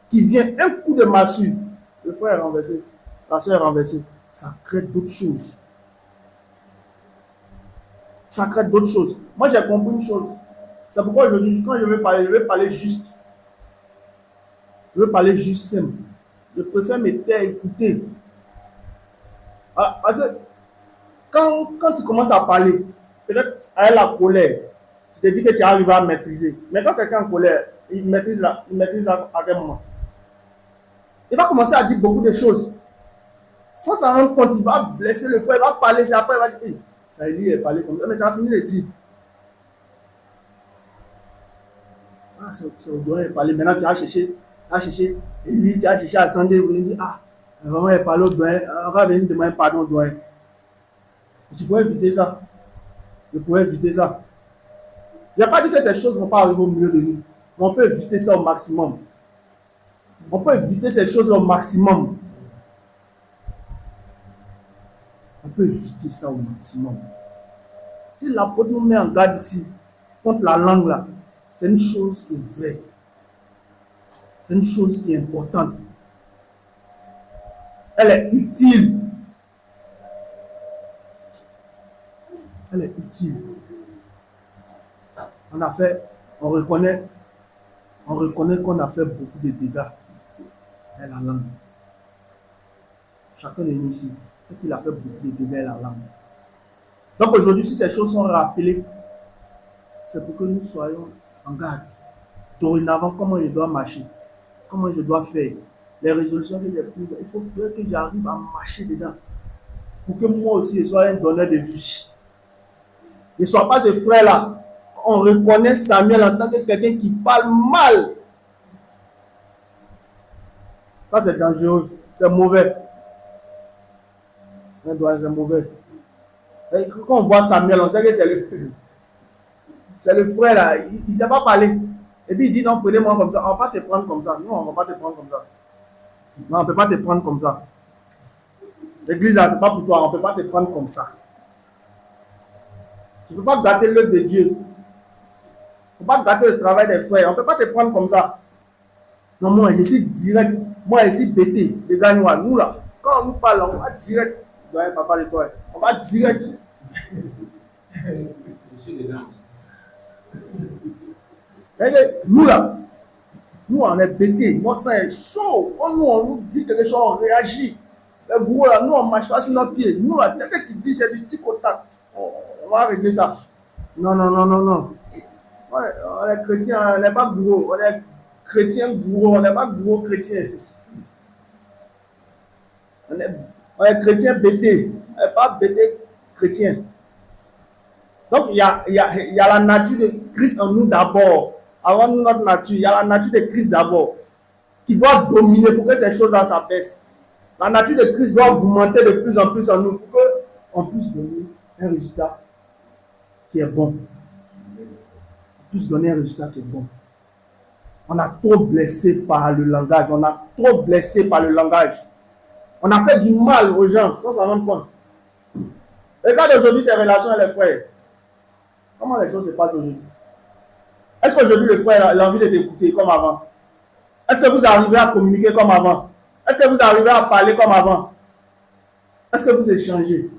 A: qui vient, un coup de massue, le frère est renversé, la soeur est renversée, ça crée d'autres choses. Ça crée d'autres choses. Moi, j'ai compris une chose. C'est pourquoi aujourd'hui, quand je vais parler juste. Je veux parler juste simple. Je préfère me taire, écouter. Parce que quand tu commences à parler, peut-être avec la colère, tu te dis que tu arrives à maîtriser. Mais quand quelqu'un est en colère, il maîtrise à quel moment? Il va commencer à dire beaucoup de choses. Sans s'en rendre compte, il va blesser le frère, il va parler, c'est après, il va dire, hey, ça il est parlé comme ça. Mais tu as fini de dire. Ah, c'est au doigt, il parler. Maintenant, tu as cherché Élie, tu as cherché Ascendé, il dit, ah, vraiment, il parle au doigt, on va venir demander pardon au doigt. Tu pourrais éviter ça. Je pourrais éviter ça. Il n'y a pas dit que ces choses ne vont pas arriver au milieu de nous. Mais on peut éviter ça au maximum. On peut éviter ces choses au maximum. On peut éviter ça au maximum. Si l'apôtre nous met en garde ici, contre la langue là, c'est une chose qui est vraie. C'est une chose qui est importante. Elle est utile. Elle est utile. On reconnaît qu'on a fait beaucoup de dégâts avec la langue. Chacun de nous ici, c'est qu'il a fait beaucoup de dégâts avec la langue. Donc aujourd'hui, si ces choses sont rappelées, c'est pour que nous soyons en garde. Dorénavant, comment je dois marcher, comment je dois faire, les résolutions que j'ai prises, il faut que j'arrive à marcher dedans. Pour que moi aussi, je sois un donneur de vie. Ne sois pas ce frère-là. On reconnaît Samuel en tant que quelqu'un qui parle mal. Ça, c'est dangereux. C'est mauvais. C'est mauvais. Et quand on voit Samuel, on sait que c'est le frère là. Il ne sait pas parler. Et puis il dit non, prenez-moi comme ça. On ne va pas te prendre comme ça. Non, on ne va pas te prendre comme ça. Non, on ne peut pas te prendre comme ça. L'église là, ce n'est pas pour toi. On ne peut pas te prendre comme ça. Tu ne peux pas gâter l'œuvre de Dieu. Il ne faut pas gâter le travail des frères. On ne peut pas te prendre comme ça. Non, moi, je suis direct. Moi, je suis bêté. Les gars, nous là, quand on nous parle, on va direct. Ouais, papa de toi. On va direct. Nous là, nous on est bêtés. Moi, ça est chaud. Quand nous, on nous dit quelque chose, on réagit. Les gros là, nous, on ne marche pas sur nos pieds. Nous là, dès que tu dis, c'est du tic au tac. On va régler ça. Non. On est chrétien, on n'est pas gros. On est chrétien gros, on n'est pas gros chrétien. On est chrétien bêté, on n'est pas bêté chrétien. Donc il y a la nature de Christ en nous d'abord. Avant notre nature, il y a la nature de Christ d'abord qui doit dominer pour que ces choses-là s'apaisent. La nature de Christ doit augmenter de plus en plus en nous pour qu'on puisse donner un résultat qui est bon. On puisse donner un résultat qui est bon. On a trop blessé par le langage. On a trop blessé par le langage. On a fait du mal aux gens sans s'en rendre compte. Regarde aujourd'hui tes relations avec les frères. Comment les choses se passent aujourd'hui? Est-ce qu'aujourd'hui le frère a envie de t'écouter comme avant? Est-ce que vous arrivez à communiquer comme avant? Est-ce que vous arrivez à parler comme avant? Est-ce que vous échangez?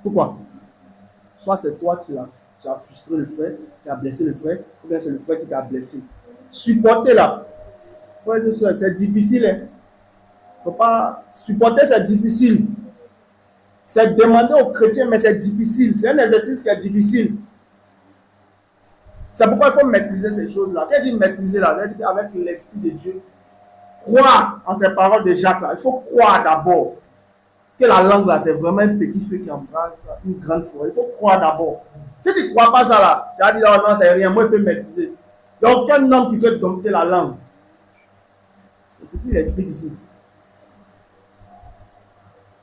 A: Pourquoi? Soit c'est toi qui as frustré le frère, qui a blessé le frère, ou bien c'est le frère qui t'a blessé. Supporter là, frères et sœurs, c'est difficile. Hein. Faut pas supporter, c'est difficile. C'est demander aux chrétiens, mais c'est difficile. C'est un exercice qui est difficile. C'est pourquoi il faut maîtriser ces choses-là. Qu'est-ce dit maîtriser là? Avec l'Esprit de Dieu. Croire en ces paroles de Jacques là. Il faut croire d'abord que la langue là, c'est vraiment un petit feu qui embrase une grande forêt. Il faut croire d'abord. Si tu ne crois pas ça là, tu vas dire oh non, c'est rien, moi je peux maîtriser. Il n'y a aucun homme qui peut dompter la langue. C'est ce qu'il explique ici.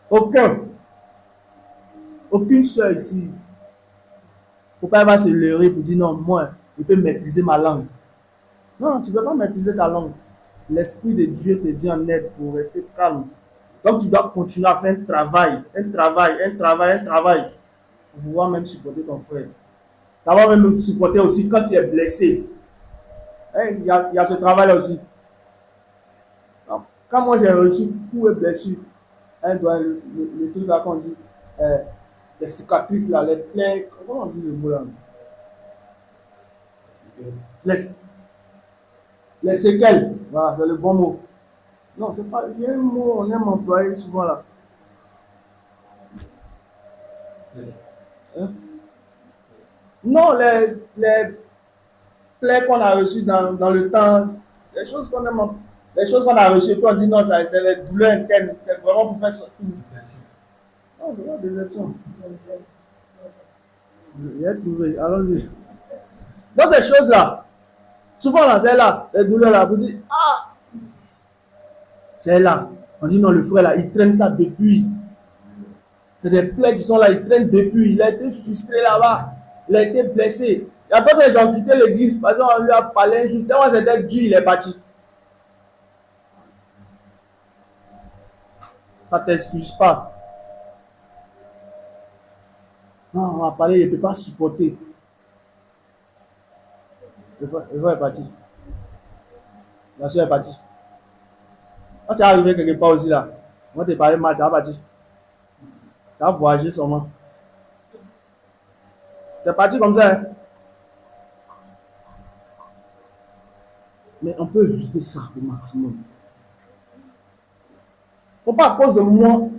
A: Aucun. Aucune sœur ici. Il ne faut pas se leurrer pour dire non, moi, je peux maîtriser ma langue. Non, tu ne peux pas maîtriser ta langue. L'Esprit de Dieu te vient en aide pour rester calme. Donc tu dois continuer à faire un travail, pour pouvoir même supporter ton frère. Tu vas même supporter aussi quand tu es blessé. Hein, il y a ce travail-là aussi. Donc, quand moi j'ai reçu coup et blessure, hein, le truc là qu'on dit, les cicatrices là, les plaies, comment on dit le mot là? Les, les séquelles, voilà, c'est le bon mot. Non, c'est pas, il y a un mot, on aime employer souvent là. Hein? Non, les plaies qu'on a reçues dans le temps, les choses qu'on aime, les choses qu'on a reçues, puis on dit non, c'est les douleurs internes, c'est vraiment pour faire sortir. Non, c'est pas déception. Il a trouvé, allons-y. Dans ces choses-là, souvent là, c'est là, les douleurs là, vous dites, ah, c'est là. On dit non, le frère là, il traîne ça depuis. C'est des plaies qui sont là, il traîne depuis. Il a été frustré là-bas. Il a été blessé. Il y a d'autres gens qui ont quitté l'église. Par exemple, on lui a parlé un jour. Tellement c'était dur, il est parti. Ça ne t'excuse pas. Non, on va parler, il ne peut pas supporter. Le frère est parti. La soeur est partie. Quand tu es arrivé quelque part aussi là, on te parlé mal, tu vas partir. Tu vas voyager seulement. Tu es parti comme ça. Hein? Mais on peut éviter ça au maximum. Il ne faut pas à cause de moi,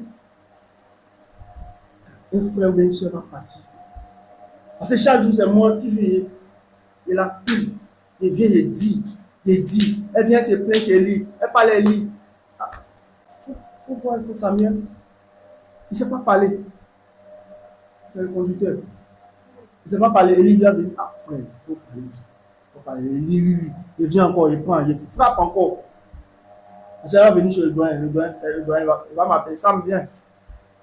A: un frère ou une soeur va partir. Parce que chaque jour, c'est moi, toujours, il a tout. Il vient, il dit. Elle vient se plaindre chez lui. Elle parle à lui. Ah, faut voir, il faut Samuel. Il ne sait pas parler. C'est le conducteur. Il ne sait pas parler. Élie vient dire, ah frère, il faut parler. Il faut parler. Il dit, oui. Il vient encore, il prend, il frappe encore. Elle va venir chez le doyen. Le doyen il va m'appeler. Sam, viens.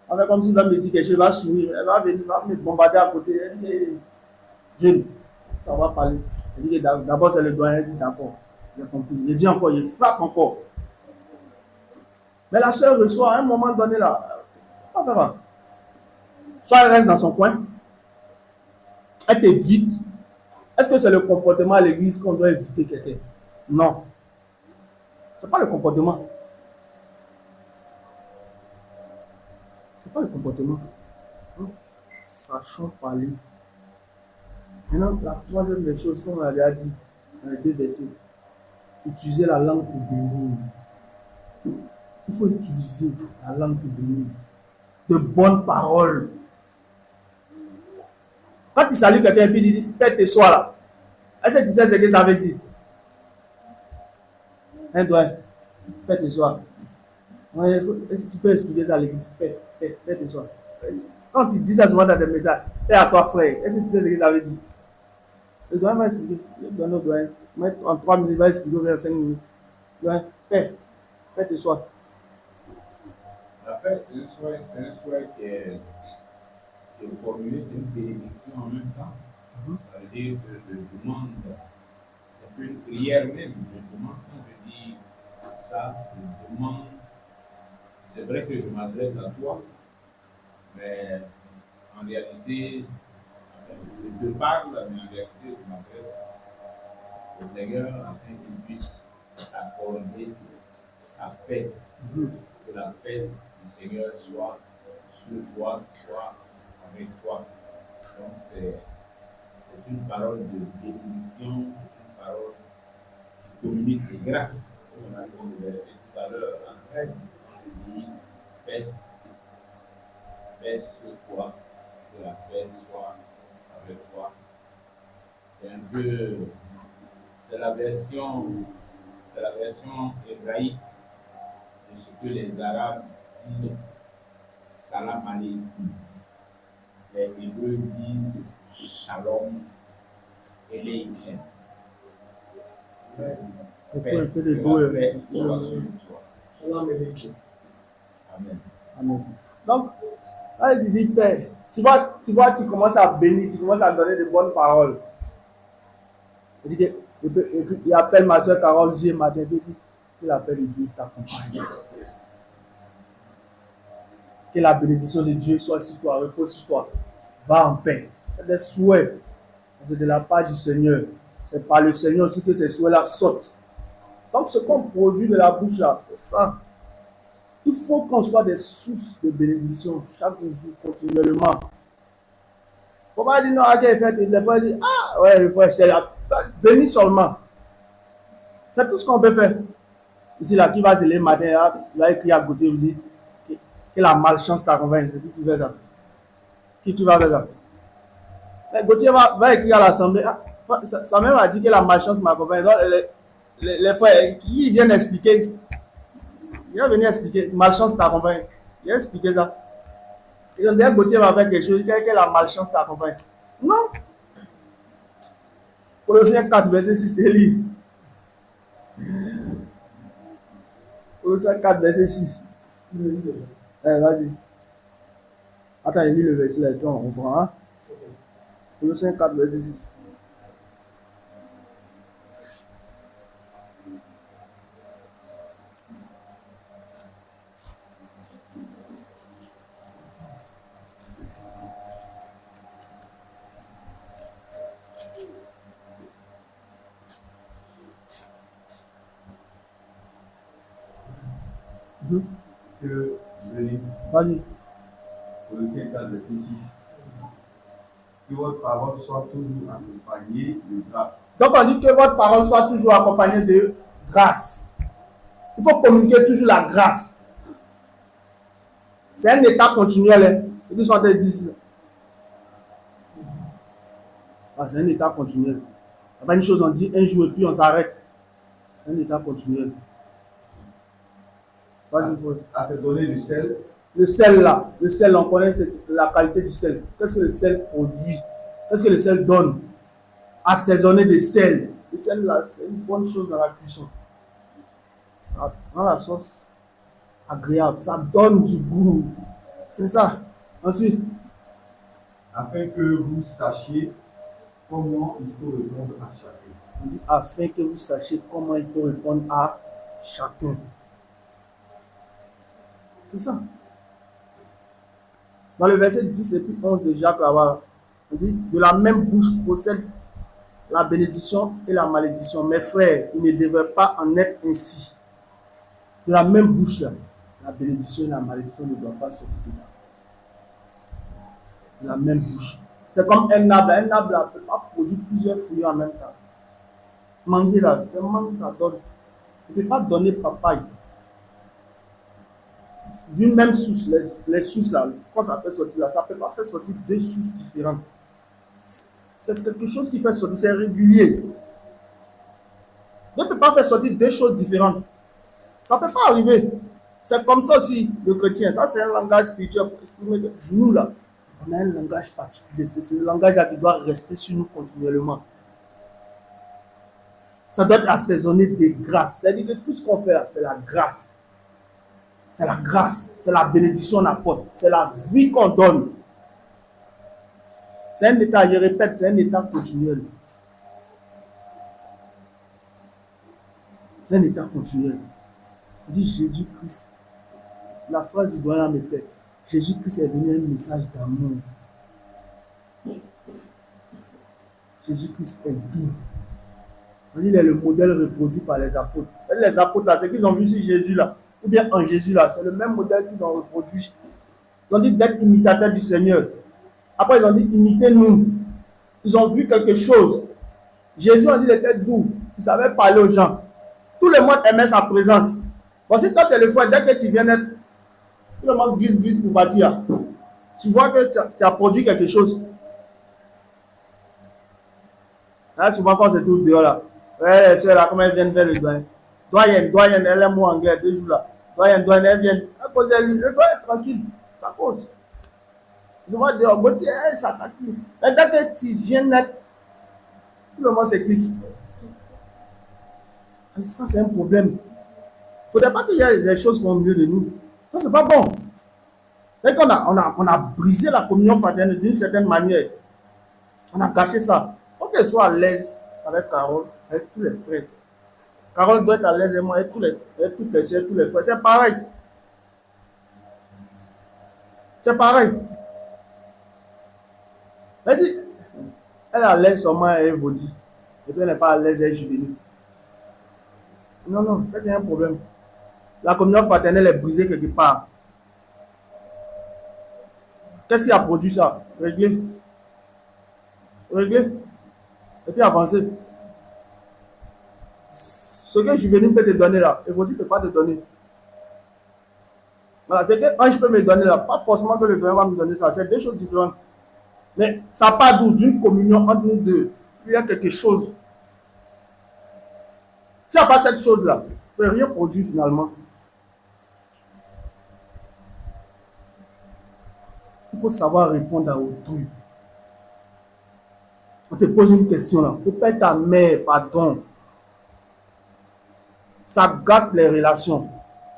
A: Elle va comme s'il va me dire quelque chose, il va sourire. Elle va venir, il va me bombarder à côté. Elle dit, jeune, ça va parler. Elle dit, d'abord c'est le doyen. Elle dit, d'accord. Il a compris. Il vient encore, il frappe encore. Mais la sœur reçoit à un moment donné là. Pas faire. Soit elle reste dans son coin, elle t'évite. Est-ce que c'est le comportement à l'église qu'on doit éviter quelqu'un? Non. Ce n'est pas le comportement. Ce n'est pas le comportement. Non. Sachons parler. Maintenant, la troisième des choses qu'on a déjà dit dans les deux versets, utiliser la langue pour bénir. Il faut utiliser la langue pour bénir. De bonnes paroles. Quand tu salues quelqu'un et puis il dit Père tes sois là, est-ce que tu sais ce que ça veut dire? Un doigt, Père tes sois. Ouais, est-ce que tu peux expliquer ça à l'église? Père tes sois. Quand tu dis ça souvent dans tes messages, Père à toi frère, est-ce que tu sais ce que ça veut dire? Le doigt va expliquer. Le doigt, mettre en 3 minutes, il va expliquer vers 5 minutes. Père tes sois.
D: En fait, c'est un souhait qui est formulé, c'est une bénédiction en même temps. Ça veut dire que je demande, c'est une prière même, je demande, quand je dis ça, je demande, c'est vrai que je m'adresse à toi, mais en réalité, je te parle, mais en réalité, je m'adresse au Seigneur afin qu'il puisse accorder sa paix, que la paix du Seigneur soit sur toi, soit avec toi. Donc c'est une parole de bénédiction, c'est une parole communique de grâce. On a lu le verset tout à l'heure en grec. On dit paix sur toi, que la paix soit avec toi. C'est un peu, c'est la version hébraïque de ce que les Arabes disent salam aleikum. Les Hébreux disent shalom aleikum.
A: Un peu d'hébreu.
D: Paix soit sur toi.
B: Salam alaikum.
D: Amen.
A: Amen. Donc, là, il dit paix. Tu vois, tu commences à bénir, tu commences à donner de bonnes paroles. Il dit il appelle ma soeur Carole Dieu matin, il dit que la paix de Dieu t'accompagne. Que la bénédiction de Dieu soit sur toi, repose sur toi. Va en paix. C'est des souhaits. C'est de la part du Seigneur. C'est par le Seigneur aussi que ces souhaits-là sortent. Donc, ce qu'on produit de la bouche là, c'est ça. Il faut qu'on soit des sources de bénédiction chaque jour, continuellement. Il ne faut pas dire non, ok, il fait des fois, il dit, ah, ouais, c'est la béni seulement. C'est tout ce qu'on peut faire. Ici, là, qui va se lever le matin, il va écrire à côté, il dit que la malchance t'accompagne. Qui fait ça? Qui va faire ça? Mais Gauthier va écrire à l'assemblée. Sa mère a dit que la malchance m'accompagne. Donc, les frères, ils viennent expliquer. Il va venir expliquer. Malchance t'accompagne. Il va expliquer ça. Et quand Gauthier va faire quelque chose, que la malchance t'accompagne. Non. Colossiens 4, verset 6, c'est lui. Colossiens 4, verset 6. Vas-y. Attends, il lit le verset là, et puis on comprend. Hein? Colossiens 4, verset 6.
E: Que je lis
A: Vas-y.
E: Colossiens 4, verset 6. Que votre parole soit toujours accompagnée de grâce.
A: Donc on dit que votre parole soit toujours accompagnée de grâce. Il faut communiquer toujours la grâce. C'est un état continuel. Hein. Ce qu'ils sont en train de dire. C'est un état continuel. Il n'y a pas une chose, on dit un jour et puis on s'arrête. C'est un état continuel. Vas-y, frère.
E: À se donner du sel.
A: Le sel là, on connaît la qualité du sel. Qu'est-ce que le sel produit? Qu'est-ce que le sel donne? Assaisonner de sel. Le sel là, c'est une bonne chose dans la cuisson. Ça rend la sauce agréable, ça donne du goût. C'est ça. Ensuite,
E: Afin que vous sachiez comment il faut répondre à chacun.
A: on dit afin que vous sachiez comment il faut répondre à chacun. C'est ça. Dans le verset 10 et puis 11 de Jacques là-bas, on dit de la même bouche procède la bénédiction et la malédiction. Mes frères, il ne devrait pas en être ainsi. De la même bouche là, la bénédiction et la malédiction ne doivent pas sortir dedans. De la même bouche. C'est comme un arbre. Un arbre ne peut pas produire plusieurs fruits en même temps. Manguer là, c'est mangue, ça donne. Il ne peut pas donner papaye. D'une même source, les sources là, quand ça peut sortir là, ça ne peut pas faire sortir deux sources différentes. C'est quelque chose qui fait sortir, c'est régulier. On ne peut pas faire sortir deux choses différentes. Ça ne peut pas arriver. C'est comme ça aussi, le chrétien. Ça, c'est un langage spirituel pour exprimer que nous là, on a un langage particulier. C'est le langage là qui doit rester sur nous continuellement. Ça doit être assaisonné de grâce. C'est-à-dire que tout ce qu'on fait là, c'est la grâce. C'est la grâce, c'est la bénédiction qu'on apporte, c'est la vie qu'on donne. C'est un état, je répète, c'est un état continuel. C'est un état continuel. On dit Jésus-Christ. La phrase du doyen me plaît. Jésus-Christ est venu un message d'amour. Jésus-Christ est doux. On dit qu'il est le modèle reproduit par les apôtres. Les apôtres là, c'est qu'ils ont vu sur Jésus là. Ou bien en Jésus là, c'est le même modèle qu'ils ont reproduit. Ils ont dit d'être imitateurs du Seigneur. Après, ils ont dit imitez-nous. Ils ont vu quelque chose. Jésus a dit d'être doux. Il savait parler aux gens. le monde aimait sa présence. Bon, si toi, tu es le frère, dès que tu viens d'être, tout le monde glisse pour partir. Tu vois que tu as produit quelque chose. Là, souvent, quand c'est tout dehors, là, ouais, les soeurs, là, comment elles viennent vers le doyen. Doyenne, elle est mot anglais, 2 jours là. Doyenne, elle vient. Elle cause elle, le doyen est tranquille. Ça cause. Je vois dehors, Gauthier, elle s'attaque plus. Et dès que tu viens d'être, tout le monde s'éclipse. Et ça, c'est un problème. Il ne faudrait pas qu'il y ait des choses au milieu de nous. Ça, c'est pas bon. C'est qu'on a brisé la communion fraternelle d'une certaine manière. On a gâché ça. Il faut qu'elle soit à l'aise avec Carole, avec tous les frères. Carole doit être à l'aise avec moi, avec toutes les soeurs, tous les frères. C'est pareil. C'est pareil. Mais si elle est à l'aise seulement avec Evodi, et puis elle n'est pas à l'aise avec Juvénile. Non, non, c'est qu'il y a un problème. La communion fraternelle est brisée quelque part. Qu'est-ce qui a produit ça? Régler. Régler. Et puis avancer. Ce que Juvénile peut te donner là, Evodi ne peut pas te donner. Voilà, c'est que Ange peut me donner là. Pas forcément que le doyen va me donner ça. C'est deux choses différentes. Mais ça part d'où? D'une communion entre nous deux. Il y a quelque chose. S'il n'y a pas cette chose-là, tu ne peux rien produire finalement. Il faut savoir répondre à autrui. On te pose une question là. Il ne faut pas être ta mère, pardon. Ça gâte les relations.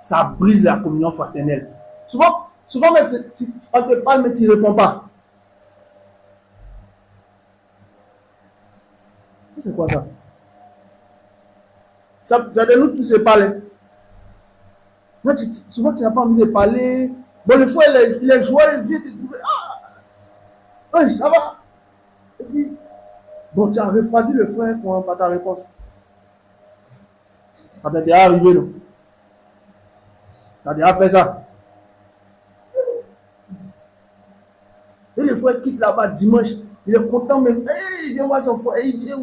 A: Ça brise la communion fraternelle. Souvent on te parle, mais tu ne réponds pas. C'est quoi ça? Ça de nous tous se parler. Souvent, tu n'as pas envie de parler. Bon, le frère, il est joyeux, il vient te trouver. Ah, ça va. Et puis, bon, tu as refroidi le frère pour pas ta réponse. Ça t'est déjà arrivé, non? Tu as déjà fait ça. Et le frère quitte là-bas dimanche, il est content même. Hey, il vient voir son frère. Il vient,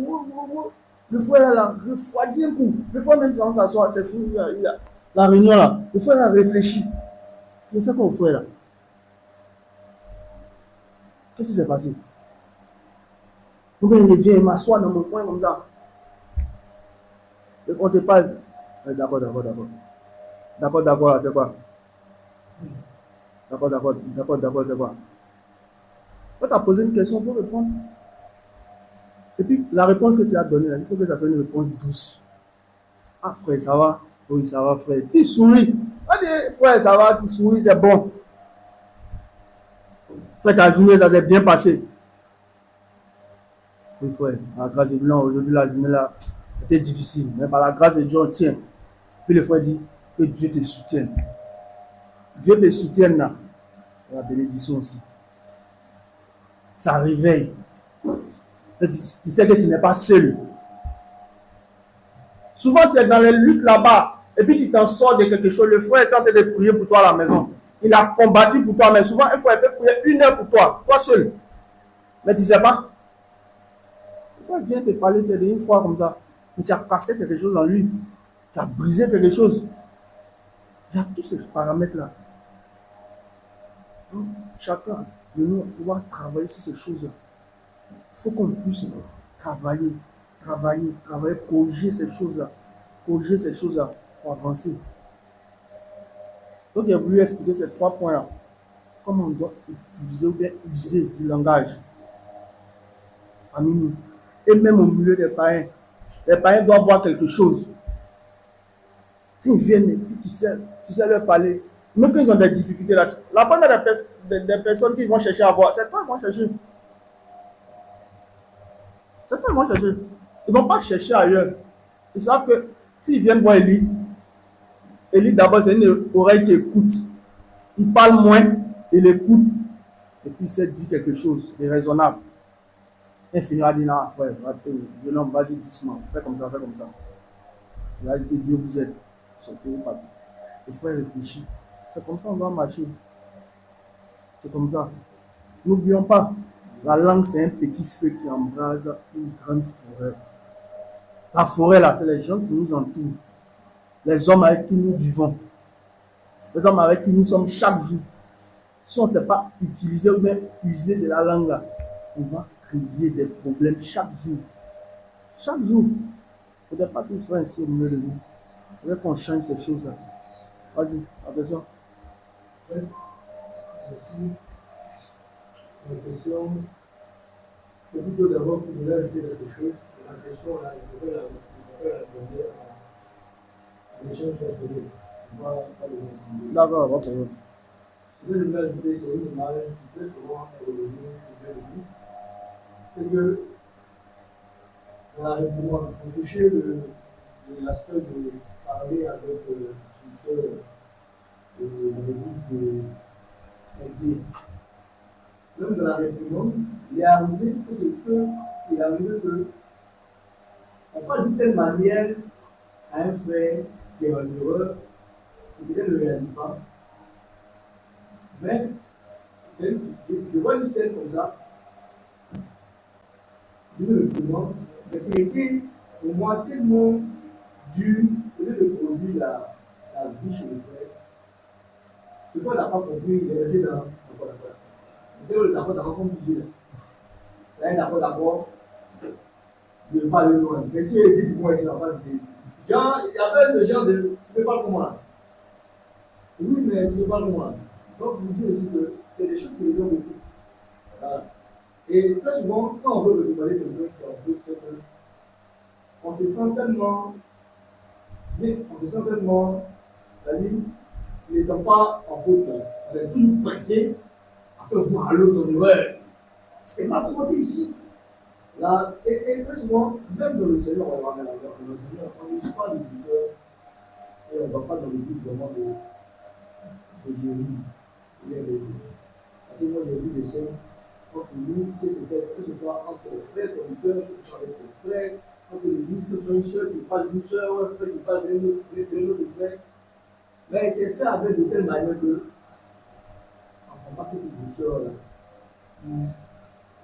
A: le frère là, refroidi un coup. Le frère même sans s'asseoir, c'est fini. La réunion là. Le frère a réfléchi. Il a fait quoi au frère là? Qu'est-ce qui s'est passé? Donc il vient, il m'assoit dans mon coin comme ça. On te parle. D'accord, là, c'est quoi? D'accord, c'est quoi? Quand tu as posé une question, il faut répondre. Et puis, la réponse que tu as donnée, il faut que ça soit une réponse douce. Ah, frère, ça va? Oui, ça va, frère. Tu souris. Allez, frère, ça va, tu souris, c'est bon. Frère, ta journée, ça s'est bien passé. Oui, frère, par la grâce de Dieu, aujourd'hui, la journée là, était difficile. Mais par la grâce de Dieu, on tient. Puis le frère dit que Dieu te soutienne. Dieu te soutienne là. La bénédiction aussi. Ça réveille. Tu sais que tu n'es pas seul. Souvent, tu es dans les luttes là-bas, et puis tu t'en sors de quelque chose. Le frère est en train de prier pour toi à la maison. Il a combattu pour toi, mais souvent, un frère peut prier 1 heure pour toi seul. Mais tu ne sais pas. Le frère vient te parler, tu es une fois comme ça, mais tu as cassé quelque chose en lui. Tu as brisé quelque chose. Il y a tous ces paramètres-là. Donc, chacun de nous doit travailler sur ces choses-là. Il faut qu'on puisse travailler, corriger ces choses-là pour avancer. Donc, il a voulu expliquer ces 3 points-là. Comment on doit utiliser ou bien user du langage parmi nous. Et même au milieu des païens. Les païens doivent voir quelque chose. Ils viennent et puis tu sais leur parler. Même qu'ils ont des difficultés là. La plupart des personnes qui vont chercher à voir, c'est toi qui vont chercher. C'est toi qui vont chercher. Ils ne vont pas chercher ailleurs. Ils savent que s'ils viennent voir Élie d'abord c'est une oreille qui écoute. Il parle moins, il écoute. Et puis il s'est dit quelque chose de raisonnable. Il finira dire non, frère, jeune homme, vas-y doucement, fais comme ça. Il va dire que Dieu vous aide. Sortez au parti. Le frère réfléchit. C'est comme ça qu'on va marcher. C'est comme ça. N'oublions pas, la langue c'est un petit feu qui embrase une grande forêt. La forêt là, c'est les gens qui nous entourent. les hommes avec qui nous vivons, les hommes avec qui nous sommes chaque jour, si on ne sait pas utiliser ou bien user de la langue là, on va créer des problèmes chaque jour. Chaque jour. Il ne faudrait pas qu'il soit ainsi au milieu de nous. Il faudrait qu'on change ces choses-là. Vas-y, attention.
B: Merci. La question, c'est plutôt d'abord que vous voulez ajouter quelque chose. La question, là, je vais la demander à l'échange personnel. Moi, pas de problème.
A: D'accord, pas de problème.
B: Ce que je voulais ajouter, c'est une image qui très souvent est revenue c'est que dans la République, pour toucher l'aspect de parler avec une sœur de la République de SD. Même dans la République, il est arrivé que on parle d'une telle manière à un frère qui est malheureux, qui peut-être ne réalise pas. Mais je vois une scène comme ça, d'une République, mais qui était pour moi tellement dur, au lieu de produire la vie chez le frère. Ce fois, il n'a pas compris, il est resté dans d'accord. C'est le d'accord, comme tu dis là. C'est un d'accord de ne pas aller loin. Mais si il dit pour moi, il ne va pas dire ici. Genre, il y avait le genre de tu ne peux pas comme moi. Oui, mais tu ne peux pas comme moi. Donc, vous dites aussi que c'est des choses qui nous donnent beaucoup. Voilà. Et très souvent, quand on veut demander quelqu'un qui est en faute, c'est qu'on se sent tellement bien, on se sent tellement, c'est-à-dire, n'étant pas en faute, là. On est toujours pressé à faire voir à l'autre son erreur. C'était pas tout ici. Là, et très souvent, même dans le Seigneur, on va dans le Seigneur, on ne dit pas de douceur et on ne va pas dans le but vraiment de guérir. Parce que moi, j'ai vu des scènes entre nous, que ce soit entre frères, conducteurs, que ce soit avec les frères, entre l'église, que ce soit une soeur qui parle d'une soeur ou un frère qui parle d'un autre frère. Mais c'est fait avec de telle manière que on ne sent pas cette douceur-là.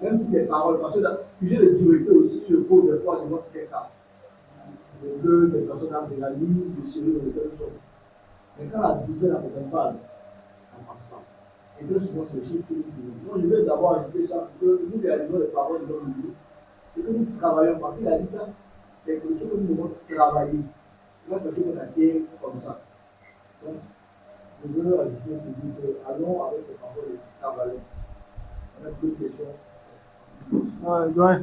B: Même si les paroles, parce que là, plusieurs de dureté aussi, il faut des fois, moi, c'est des cas. Que ces personnes réalisent, de sérieux de telle chose. Mais quand la douceur n'accompagne pas, ça ne passe pas. Et très souvent, c'est des choses que nous faisons. Moi, je vais d'abord ajouter ça pour que nous réalisons les paroles de l'homme de Dieu et que nous travaillons. Parce qu'il a dit ça, c'est quelque chose que nous devons travailler. C'est pas quelque chose qu'on atteint comme ça. Donc, je veux ajouter pour dire que allons avec ces paroles et travaillons. On a plus de questions.
A: Ouais.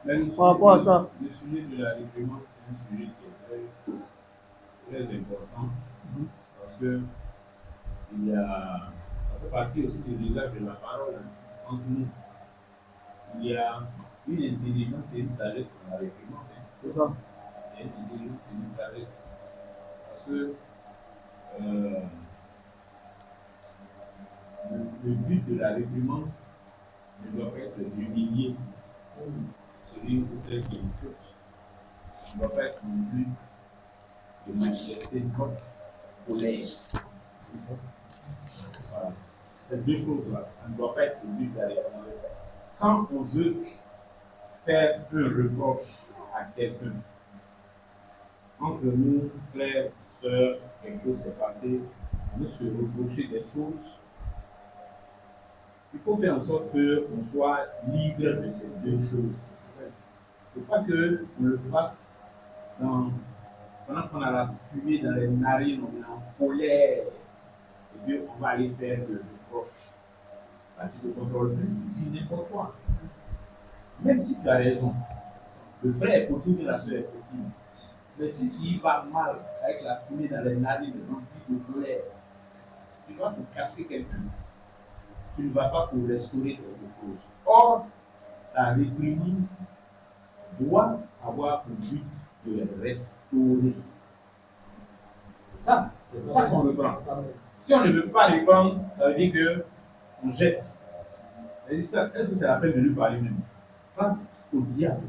D: Même
A: Par rapport à ça.
D: le sujet de la réprimande, c'est un sujet qui est très, très important parce que ça fait partie aussi de l'usage de la parole entre nous. Il y a une intelligence et une sagesse dans la réprimande.
A: C'est ça.
D: Il y a une intelligence et une sagesse. Parce que euh, le but de la réprimande ne doit pas être d'humilier celui ou celle qui est une faute. Il ne doit pas être non plus de manifester notre colère. Voilà. Ces deux choses-là, ça ne doit pas être le but de la réprimander. Quand on veut faire un reproche à quelqu'un, entre nous, frères, sœurs, quelque chose s'est passé, on veut se reprocher des choses, il faut faire en sorte qu'on soit libre de ces deux choses. Il ne faut pas qu'on le fasse pendant qu'on a la fumée dans les narines, on est en colère, et puis on va aller faire de reproches. Là, tu ne te contrôles plus, tu dis n'importe quoi. Même si tu as raison, le frère est fautif et la soeur est fautive. Mais si tu y vas mal, avec la fumée dans les narines, remplie de colère, tu vas te casser quelqu'un. Tu ne vas pas pour restaurer quelque chose. Or, la réprimande doit avoir pour but de restaurer. C'est ça. C'est pour ça qu'on reprend. Si on ne veut pas reprendre, ça veut dire qu'on jette. Est-ce que c'est la peine de lui parler même? Va au diable.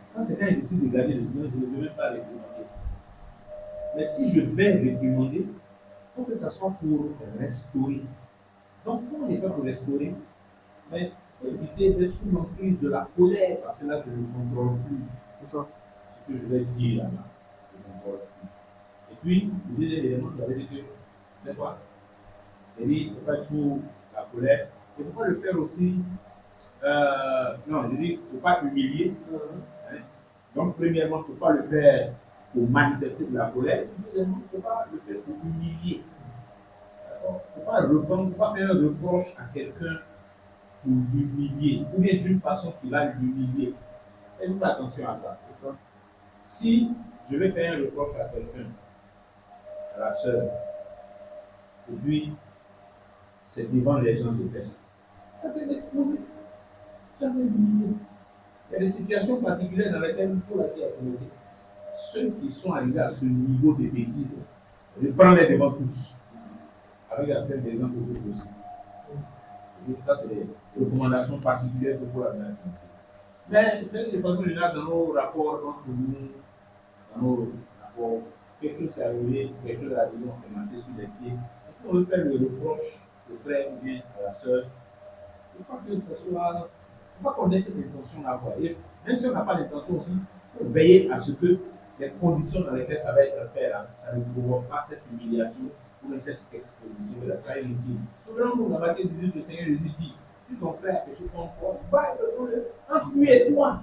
D: Ça, c'est quand il décide de garder le silence, je ne veux même pas réprimander. Mais si je vais réprimander, il faut que ça soit pour restaurer. Donc, comment on est fait pour restaurer? Mais il faut éviter d'être sous l'emprise de la colère, parce que là, je ne contrôle plus.
A: C'est ça.
D: Ce que je vais dire là-bas, je ne contrôle Puis, le deuxième élément, vous avez dit que, c'est quoi? Il dit, il ne faut pas être sous la colère. Il ne faut pas le faire aussi. Non, je dis, il ne faut pas humilier. Hein. Donc, premièrement, il ne faut pas le faire pour manifester de la colère. Deuxièmement, il ne faut pas le faire pour humilier. Il ne faut pas reprendre, il ne faut pas faire un reproche à quelqu'un pour l'humilier, ou bien d'une façon qui va l'humilier. Faites attention à ça. Si je vais faire un reproche à quelqu'un, à la sœur, et puis c'est devant les gens de faire ça, ça fait l'exposer. Ça fait l'humilier. Il y a des situations particulières dans lesquelles il faut la dire. Ceux qui sont arrivés à ce niveau de bêtises, je prends les devant tous, avec la scène des gens pour eux aussi. Et ça, c'est des recommandations particulières pour la nation. Mais de façon générale, dans nos rapports entre nous, dans nos rapports, quelque chose s'est arrivé, quelque chose est arrivé, on s'est marqué sur les pieds. On veut faire le reproche au frère ou bien à la sœur. Il ne faut pas que ce soit. Il ne faut pas qu'on ait cette intention-là. Et même si on n'a pas l'intention aussi, il faut veiller à ce que les conditions dans lesquelles ça va être fait, là, ça ne provoque pas cette humiliation ou cette exposition-là. Ça est inutile. Souvenons-nous, dans Matthieu 18, le Seigneur Jésus dit, si ton frère a quelque chose contre toi, va entre lui et toi.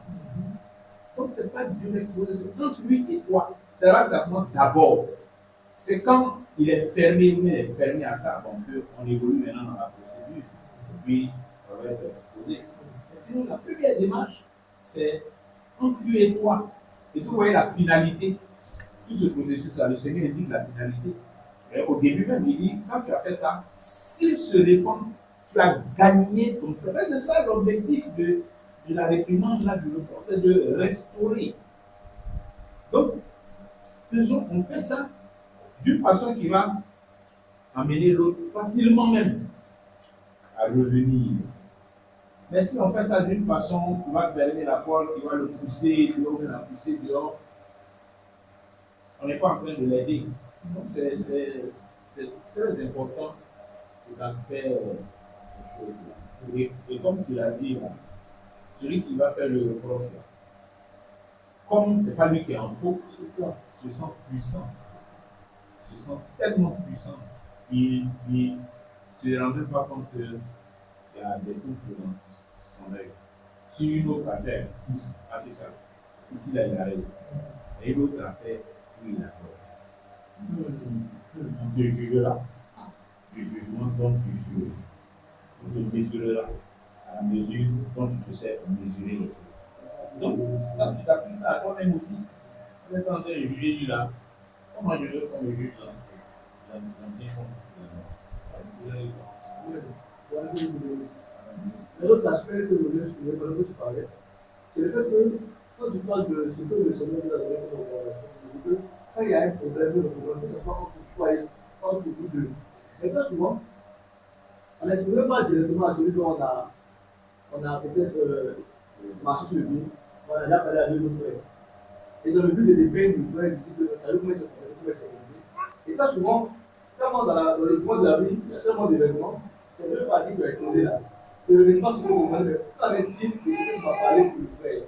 D: Donc, ce n'est pas d'une exposition, c'est entre lui et toi. C'est là que ça commence d'abord. C'est quand il est fermé, ou il est fermé à ça, donc on évolue maintenant dans la procédure. Et puis, ça va être exposé. Et sinon, la première démarche, c'est entre lui et toi. Et vous voyez la finalité, tout ce processus-là, le Seigneur indique la finalité. Et au début même, il dit, quand tu as fait ça, s'il se répand, tu as gagné ton frère. C'est ça l'objectif de la réprimande, là, du report, c'est de restaurer. Donc, on fait ça d'une façon qui va amener l'autre facilement même à revenir. Mais si on fait ça d'une façon qui va fermer la porte, qui va le pousser dehors, la pousser dehors, on n'est pas en train de l'aider. Donc c'est très important cet aspect des choses. Et comme tu l'as dit, celui qui va faire le reproche, comme ce n'est pas lui qui est en faux, se sent puissant. Se sent tellement puissant qu'il ne se rend même pas compte qu'il y a des confluences dans son œil. Sur une autre affaire, a fait ça. Ici, là, il arrive. Et l'autre affaire, lui, il a tort. On te jugera. Le jugement dont tu juges. On te mesurera à la mesure dont tu te sais mesurer les choses. Donc, ça, tu t'appliques ça à toi-même aussi. On est en train de juger lui là. Comment je veux qu'on me juge là?
B: L'autre aspect que je voulais soulever pendant que tu parlais, c'est le fait que quand tu parles de ce que le Seigneur nous a donné comme recommandation, c'est que quand il y a un problème, que ce soit entre vous deux, mais très souvent, on n'exprime pas directement à celui dont on a peut-être marché sur le pied, on a déjà parlé à deux autres frères. Et dans le but de dépeindre le frère, il dit que tu as vu comment il s'est comporté. Et très souvent, quand dans le monde de la vie, il y a tellement d'événements, c'est deux frères qui doivent exposer là. L'événement se trouve qu'en est-il de ce qu'on va parler pour le frère?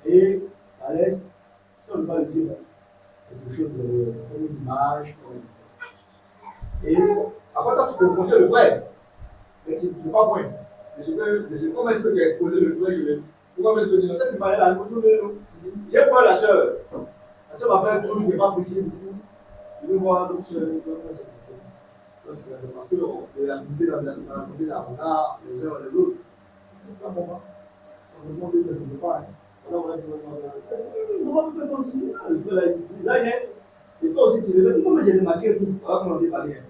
B: Et ça laisse, si on ne veut pas le dire, quelque chose comme une image. Et après, quand tu peux reprocher le frère, mais tu ne fais pas point. Comment est-ce que tu as exposé le frère? Comment est-ce que tu as ça? Tu parlais là, j'ai peur la soeur. La soeur m'a fait un truc qui n'est pas possible. Je veux voir d'autres soeurs. Parce que l'activité dans l'assemblée d'avocats, les uns et les autres, c'est pas bon. On me demande de ne pas. Alors, on va dire, on va faire ça aussi. Le frère là, il dit, là, et toi aussi, tu le dis, comment j'ai remarqué tout, alors qu'on en dit pas rien.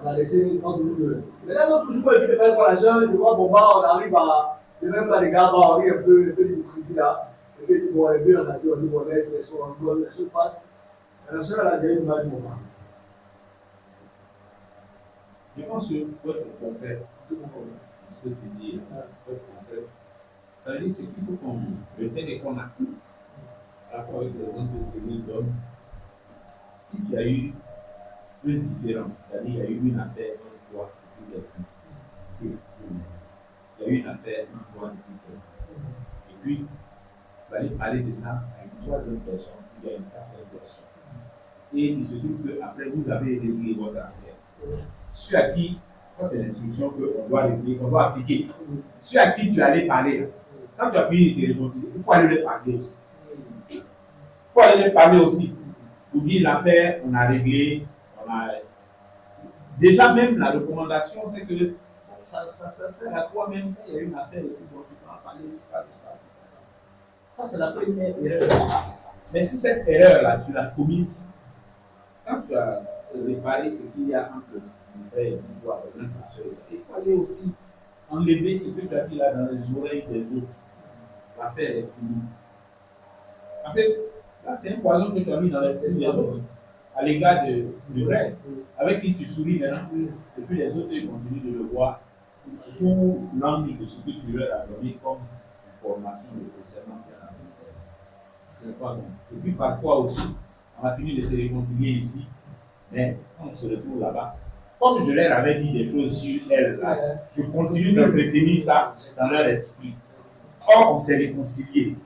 B: On a laissé entre nous deux. Maintenant, toujours pas éviter de faire pour la jeune, de voir, bon, bah, on arrive à, de même pas les gars, bah, on arrive un peu d'hypocrisie là. Et puis, bon, on est bien dans la vie, on dit, bon, laisse les choses, les choses passent. La soeur, elle a déjà une mal du moment.
D: Je pense que pour être concret, ce que tu dis, pour être concret, ça veut dire c'est qu'il faut qu'on le fait qu'on a par rapport avec l'exemple de celui d'homme. Si tu as eu un différent, c'est-à-dire il y a eu une affaire entre toi et puis si il y a eu une affaire entre toi et puis et puis il fallait parler de ça à une troisième personne, il y a une affaire de son. Et il se trouve qu'après, vous avez réglé votre affaire. Celui à qui, ça c'est l'instruction qu'on doit régler, qu'on doit appliquer. Celui à qui tu allais parler, quand tu as fini de te réconcilier, il faut aller le parler aussi. Il faut aller le parler aussi. Pour dire l'affaire, on a réglé, on a. Déjà, même la recommandation, c'est que ça sert à quoi même quand il y a une affaire et puis bon, tu peux en parler, tu parles de ça. Ça, c'est la première erreur. Mais si cette erreur-là, tu l'as commise, quand tu as réparé ce qu'il y a entre le frère et toi, il faut aller aussi enlever ce que tu as dit là dans les oreilles des autres. L'affaire est finie. Parce que là, c'est un poison que tu as mis dans l'esprit des autres, à l'égard du frère, avec qui tu souris maintenant, et puis les autres ils continuent de le voir sous l'angle de ce que tu leur as donné comme information de concernant la c'est pas bon. Et puis parfois aussi, on a fini de se réconcilier ici, mais on se retrouve là-bas. Comme je leur avais dit des choses sur elle, là, je continue de retenir ça dans leur esprit. Or, on s'est réconcilié.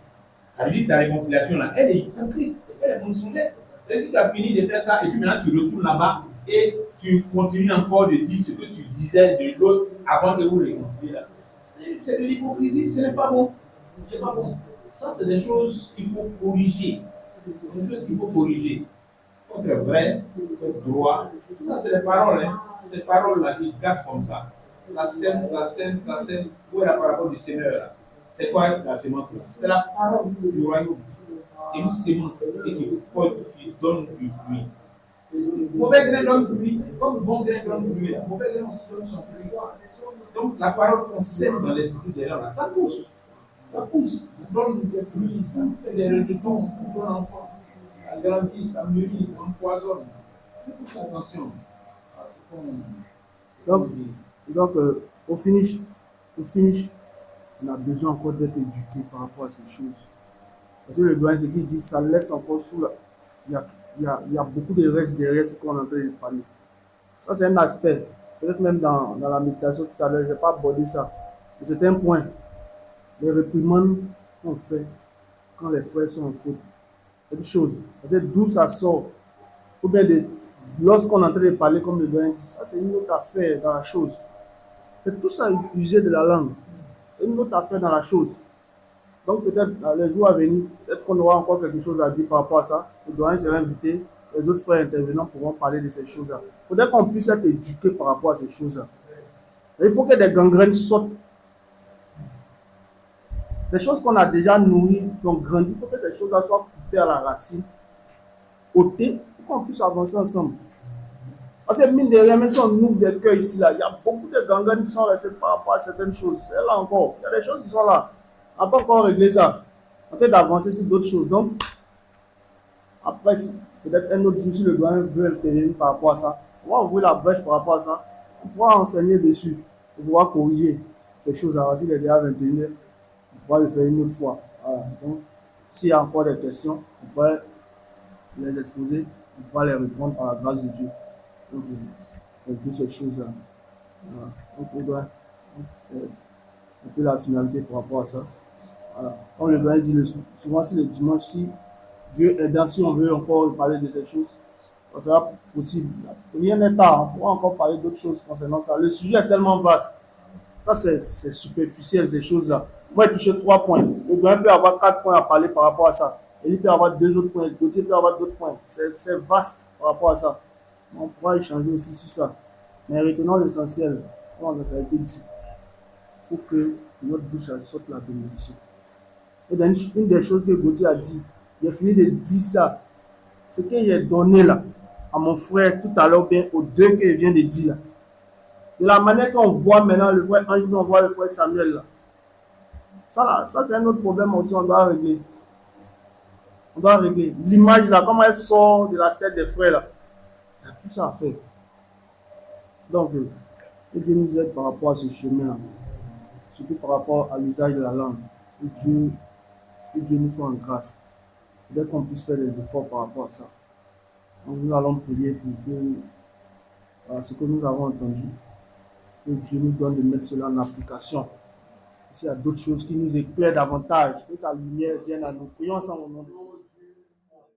D: Ça veut dire que ta réconciliation là, elle est hypocrite, elle est mensongère. C'est si tu as fini de faire ça et puis maintenant tu retournes là-bas et tu continues encore de dire ce que tu disais de l'autre avant de vous réconcilier là. C'est de l'hypocrisie, ce n'est pas bon. C'est pas bon. Ça, c'est des choses qu'il faut corriger. C'est des choses qu'il faut corriger. Il faut être vrai, il faut être droit. Tout ça, c'est des paroles. Hein. Ces paroles-là, ils gâtent comme ça. Ça sème, ça sème, ça sème. Où est la parole du Seigneur là? C'est quoi la semence? C'est la parole du royaume. Et une semence qui donne du fruit. Mauvais grain donne fruit, comme bon grain donne fruit. Mauvais grain sème son fruit. Donc la parole qu'on sème dans l'esprit des gens, ça pousse. Ça pousse, ça donne des fruits, ça fait des rejetons, ça donne l'enfant. Ça grandit, ça mûrit, ça empoisonne. Il faut faire attention à ce qu'on dit.
A: Donc au finish, on a besoin encore d'être éduqué par rapport à ces choses. Parce que le doyen, ce qu'il dit, ça laisse encore sous la. Il y a beaucoup de restes derrière ce qu'on est en train de parler. Ça, c'est un aspect. Peut-être même dans la méditation tout à l'heure, je n'ai pas abordé ça. Mais c'est un point. Les réprimandes qu'on fait quand les frères sont en faute. C'est une chose. Parce que d'où ça sort. Ou bien lorsqu'on est en train de parler comme le doyen dit, ça c'est une autre affaire dans la chose. C'est tout ça user de la langue. C'est une autre affaire dans la chose. Donc peut-être dans les jours à venir, peut-être qu'on aura encore quelque chose à dire par rapport à ça. Le doyen sera invité, les autres frères intervenants pourront parler de ces choses-là. Il faudrait qu'on puisse être éduqué par rapport à ces choses-là. Il faut que des gangrènes sortent. Les choses qu'on a déjà nourries, qui ont grandi, il faut que ces choses-là soient coupées à la racine, ôtées, pour qu'on puisse avancer ensemble. Parce que mine de rien, même si on ouvre des cœurs ici, là, il y a beaucoup de gangrènes qui sont restés par rapport à certaines choses. C'est là encore. Il y a des choses qui sont là. On n'a pas encore réglé ça. On peut d'avancer sur d'autres choses. Donc, après, peut-être un autre jour, si le doyen veut intervenir par rapport à ça, on va ouvrir la brèche par rapport à ça. On pourra enseigner dessus. On pourra corriger ces choses-là. Si les déjà 21h, on pourra le faire une autre fois. Voilà. Donc, s'il y a encore des questions, on pourra les exposer. On pourra les répondre par la grâce de Dieu. Donc, c'est un peu ces choses-là. Voilà. Donc, le doyen, c'est un peu la finalité par rapport à ça. Voilà. Comme le doyen dit souvent, c'est le dimanche, si Dieu aidant, si on veut encore parler de ces choses, ça sera possible. Rien n'est tard, on pourra encore parler d'autres choses concernant ça. Le sujet est tellement vaste. Ça, c'est superficiel, ces choses-là. Moi, j'ai touché 3 points. Le doyen peut avoir 4 points à parler par rapport à ça. Et il peut avoir 2 autres points. Gauthier peut avoir d'autres points. C'est vaste par rapport à ça. On pourra échanger aussi sur ça. Mais retenons l'essentiel. Comme on a été dit, il faut que notre bouche sorte la bénédiction. Et dans une des choses que Gauthier a dit, il a fini de dire ça. Ce qu'il a donné là, à mon frère tout à l'heure, bien aux deux qu'il vient de dire là. De la manière qu'on voit maintenant le frère Ange, on voit le frère Samuel là. Ça c'est un autre problème aussi, on doit régler. On doit régler. L'image là, comment elle sort de la tête des frères là. Il y a tout ça à faire. Donc, que Dieu nous aide par rapport à ce chemin-là. Surtout par rapport à l'usage de la langue. Que Dieu nous soit en grâce. Dès qu'on puisse faire des efforts par rapport à ça. Donc, nous allons prier pour que ce que nous avons entendu, que Dieu nous donne de mettre cela en application. S'il y a d'autres choses qui nous éclairent davantage, que sa lumière vienne à nous. Prions ensemble au nom de Jésus.